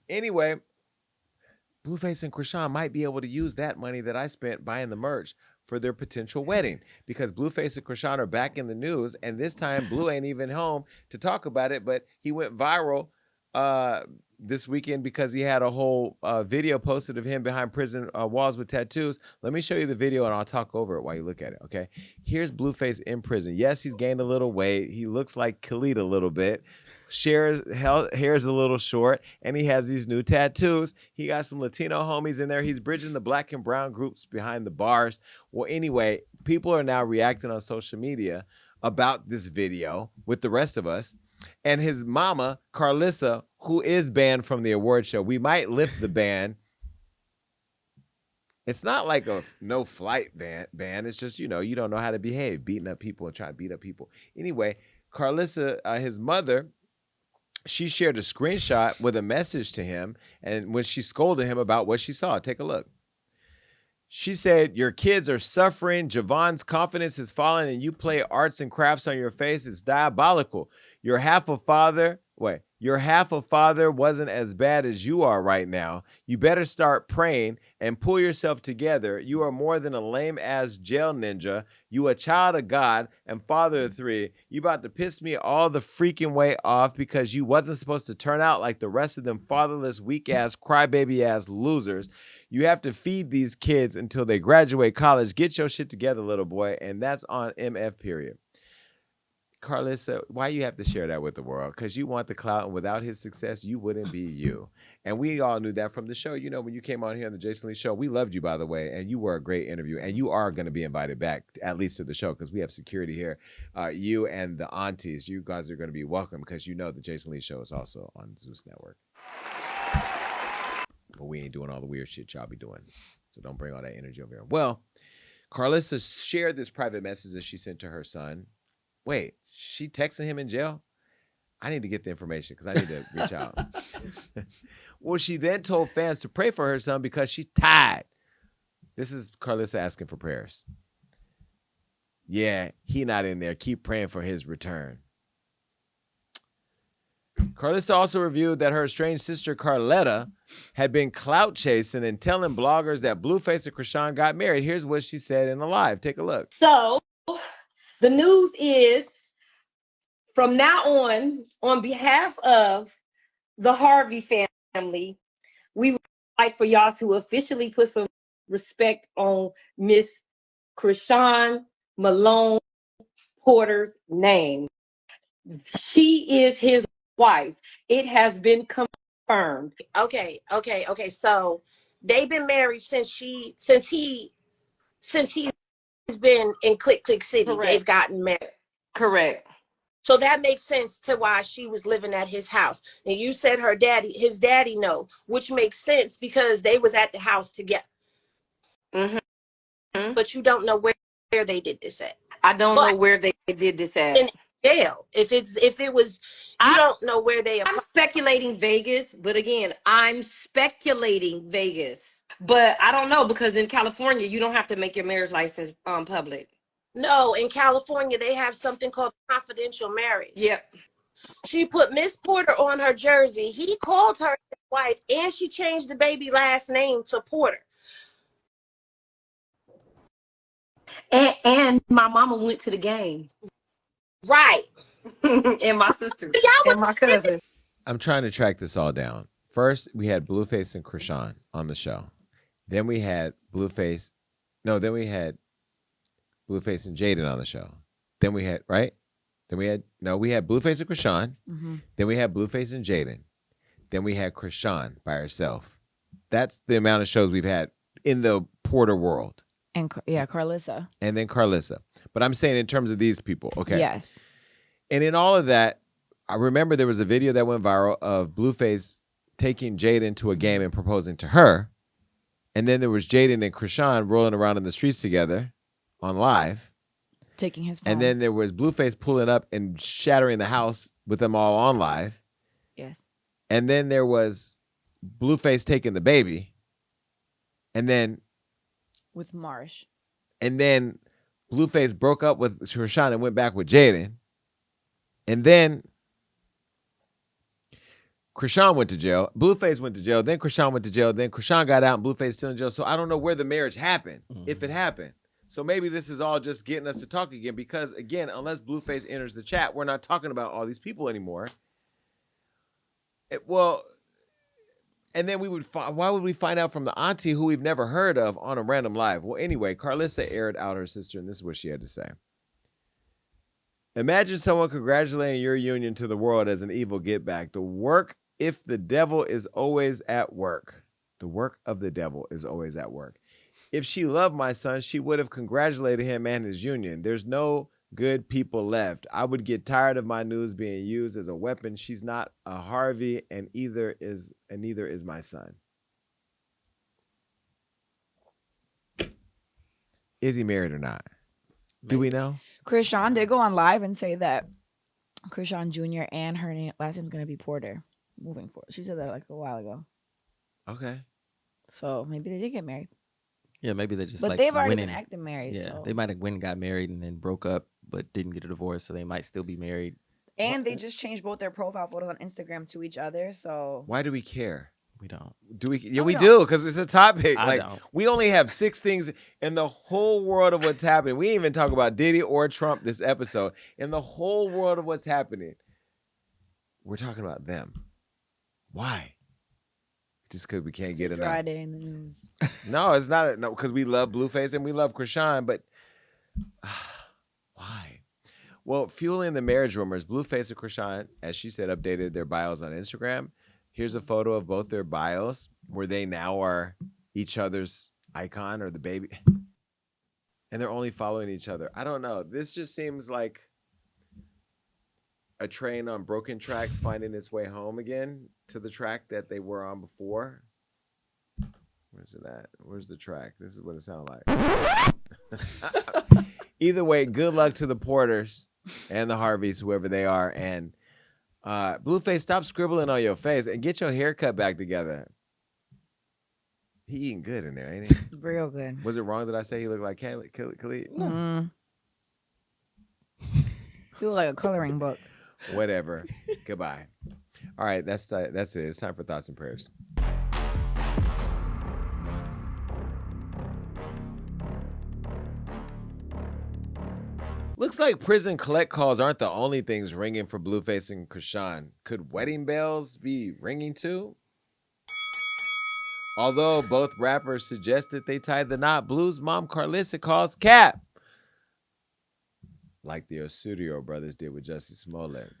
Speaker 2: Anyway, Blueface and Chrisean might be able to use that money that I spent buying the merch for their potential wedding, because Blueface and Chrisean are back in the news, and this time Blue ain't even home to talk about it, but he went viral this weekend because he had a whole video posted of him behind prison walls with tattoos. Let me show you the video and I'll talk over it while you look at it, okay? Here's Blueface in prison. Yes, he's gained a little weight. He looks like Khalid a little bit. Hair's a little short, and he has these new tattoos. He got some Latino homies in there. He's bridging the black and brown groups behind the bars. Well, anyway, people are now reacting on social media about this video with the rest of us. And his mama, Carlissa, who is banned from the award show, we might lift the ban. It's not like a no flight ban. It's just, you don't know how to behave, beating up people and trying to beat up people. Anyway, Carlissa, his mother, she shared a screenshot with a message to him, and when she scolded him about what she saw. Take a look. She said, "Your kids are suffering. Javon's confidence is falling, and you play arts and crafts on your face. It's diabolical. Your half a father wasn't as bad as you are right now. You better start praying and pull yourself together. You are more than a lame-ass jail ninja. You a child of God and father of 3. You about to piss me all the freaking way off because you wasn't supposed to turn out like the rest of them fatherless, weak-ass, crybaby-ass losers. You have to feed these kids until they graduate college. Get your shit together, little boy." And that's on MF period. Carlissa, why you have to share that with the world? Because you want the clout, and without his success, you wouldn't be you. And we all knew that from the show. When you came on here on the Jason Lee Show, we loved you, by the way, and you were a great interview. And you are going to be invited back, at least to the show, because we have security here. You and the aunties, you guys are going to be welcome, because the Jason Lee Show is also on Zeus Network. But we ain't doing all the weird shit y'all be doing. So don't bring all that energy over here. Well, Carlissa shared this private message that she sent to her son. Wait, she texting him in jail? I need to get the information because I need to reach out. Well, she then told fans to pray for her son because she's tired. This is Carlissa asking for prayers. Yeah, he not in there. Keep praying for his return. Carlissa also revealed that her estranged sister Carletta had been clout chasing and telling bloggers that Blueface and Chrisean got married. Here's what she said in a live. Take a look.
Speaker 10: So the news is, from now on behalf of the Harvey family, we would like for y'all to officially put some respect on Miss Chrisean Malone Porter's name. She is his wife. It has been confirmed.
Speaker 5: Okay. So they've been married since he's been in Click Click City.
Speaker 10: Correct.
Speaker 5: They've gotten married.
Speaker 10: Correct.
Speaker 5: So that makes sense to why she was living at his house. And you said his daddy know, which makes sense because they was at the house together.
Speaker 10: Mm-hmm.
Speaker 5: But you don't know where they did this at.
Speaker 10: I don't know where they did this at.
Speaker 5: In jail. If it was, you don't know where they are.
Speaker 10: I'm speculating Vegas, but again, I'm speculating Vegas. But I don't know, because in California, you don't have to make your marriage license public.
Speaker 5: No, in California, they have something called confidential marriage.
Speaker 10: Yep.
Speaker 5: She put Miss Porter on her jersey. He called her his wife, and she changed the baby last name to Porter.
Speaker 10: And my mama went to the game.
Speaker 5: Right.
Speaker 10: And my sister. And my cousin.
Speaker 2: I'm trying to track this all down. First, we had Blueface and Chrisean on the show. Then we had Blueface and Jaden on the show. Then we had, right? we had Blueface and Chrisean.
Speaker 4: Mm-hmm.
Speaker 2: Then we had Blueface and Jaden. Then we had Chrisean by herself. That's the amount of shows we've had in the Porter world.
Speaker 4: And Carlissa.
Speaker 2: And then Carlissa. But I'm saying in terms of these people, okay?
Speaker 4: Yes.
Speaker 2: And in all of that, I remember there was a video that went viral of Blueface taking Jaden to a game and proposing to her. And then there was Jaden and Chrisean rolling around in the streets together on live.
Speaker 4: Taking his phone.
Speaker 2: And then there was Blueface pulling up and shattering the house with them all on live.
Speaker 4: Yes.
Speaker 2: And then there was Blueface taking the baby. And then
Speaker 4: with Marsh.
Speaker 2: And then Blueface broke up with Chrisean and went back with Jaden. And then Chrisean went to jail. Blueface went to jail. Then Chrisean went to jail. Then Chrisean got out and Blueface still in jail. So I don't know where the marriage happened, if it happened. So maybe this is all just getting us to talk again because, again, unless Blueface enters the chat, we're not talking about all these people anymore. And then why would we find out from the auntie who we've never heard of on a random live? Well, anyway, Carlissa aired out her sister, and this is what she had to say. Imagine someone congratulating your union to the world as an evil get back. The work, if the devil is always at work. The work of the devil is always at work. If she loved my son, she would have congratulated him and his union. There's no good people left. I would get tired of my news being used as a weapon. She's not a Harvey, and neither is my son. Is he married or not? Do we know?
Speaker 4: Chrisean did go on live and say that Chrisean Jr. and her last name is going to be Porter moving forward. She said that like a while ago.
Speaker 2: Okay.
Speaker 4: So maybe they did get married.
Speaker 3: Yeah, maybe they just
Speaker 4: But they've already been acting married.
Speaker 3: Yeah,
Speaker 4: so.
Speaker 3: they might have went and got married and then broke up, but didn't get a divorce, so they might still be married.
Speaker 4: And they just changed both their profile photos on Instagram to each other. So
Speaker 2: Why do we care?
Speaker 3: We don't.
Speaker 2: Do we? Yeah,
Speaker 4: No,
Speaker 2: we
Speaker 4: we
Speaker 2: do
Speaker 4: don't.
Speaker 2: because it's a topic.
Speaker 3: I
Speaker 2: Like
Speaker 3: don't.
Speaker 2: we only have 6 things in the whole world of what's happening. We didn't even talk about Diddy or Trump this episode. In the whole world of what's happening, we're talking about them. Why? Just because we can't
Speaker 4: it's
Speaker 2: get
Speaker 4: a
Speaker 2: enough.
Speaker 4: dry day in the news.
Speaker 2: No, it's not. No, because we love Blueface and we love Chrisean, but why? Well, fueling the marriage rumors, Blueface and Chrisean, as she said, updated their bios on Instagram. Here's a photo of both their bios where they now are each other's icon or the baby. And they're only following each other. I don't know. This just seems like a train on broken tracks finding its way home again to the track that they were on before. Where's it at? Where's the track? This is what it sounds like. Either way, good luck to the Porters and the Harveys, whoever they are. And Blueface, stop scribbling on your face and get your haircut back together. He eating good in there, ain't he?
Speaker 4: Real good.
Speaker 2: Was it wrong that I say he looked like Khalid?
Speaker 4: Mm. He looked like a coloring book.
Speaker 2: Whatever. Goodbye. All right, that's it. It's time for thoughts and prayers. Looks like prison collect calls aren't the only things ringing for Blueface and Chrisean. Could wedding bells be ringing too? Although both rappers suggested they tied the knot, Blue's mom Carlissa calls cap. Like the Osundairo brothers did with Jussie Smollett.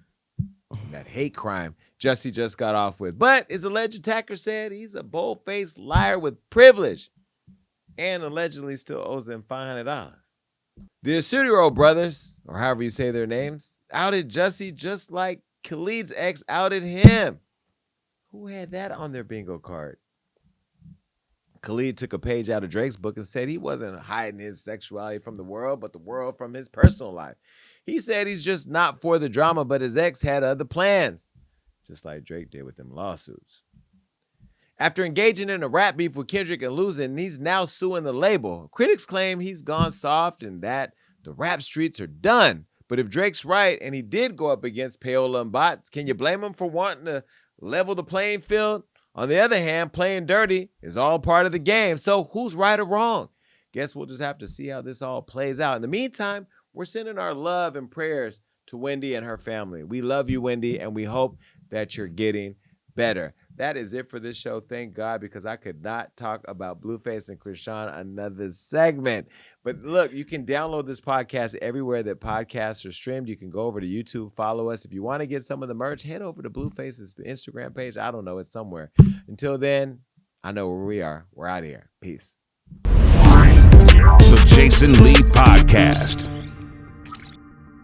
Speaker 2: That hate crime Jussie just got off with. But his alleged attacker said he's a bold-faced liar with privilege and allegedly still owes them $500. The Osundairo brothers, or however you say their names, outed Jussie just like Khalid's ex outed him. Who had that on their bingo card? Khalid took a page out of Drake's book and said he wasn't hiding his sexuality from the world, but the world from his personal life. He said he's just not for the drama, but his ex had other plans, just like Drake did with them lawsuits. After engaging in a rap beef with Kendrick and losing, he's now suing the label. Critics claim he's gone soft and that the rap streets are done. But if Drake's right and he did go up against Payola and Bots, can you blame him for wanting to level the playing field? On the other hand, playing dirty is all part of the game. So who's right or wrong? Guess we'll just have to see how this all plays out. In the meantime, we're sending our love and prayers to Wendy and her family. We love you, Wendy, and we hope that you're getting better. That is it for this show. Thank God, because I could not talk about Blueface and Chrisean another segment. But look, you can download this podcast everywhere that podcasts are streamed. You can go over to YouTube, follow us. If you want to get some of the merch, head over to Blueface's Instagram page. I don't know, it's somewhere. Until then, I know where we are. We're out of here. Peace.
Speaker 1: The Jason Lee Podcast.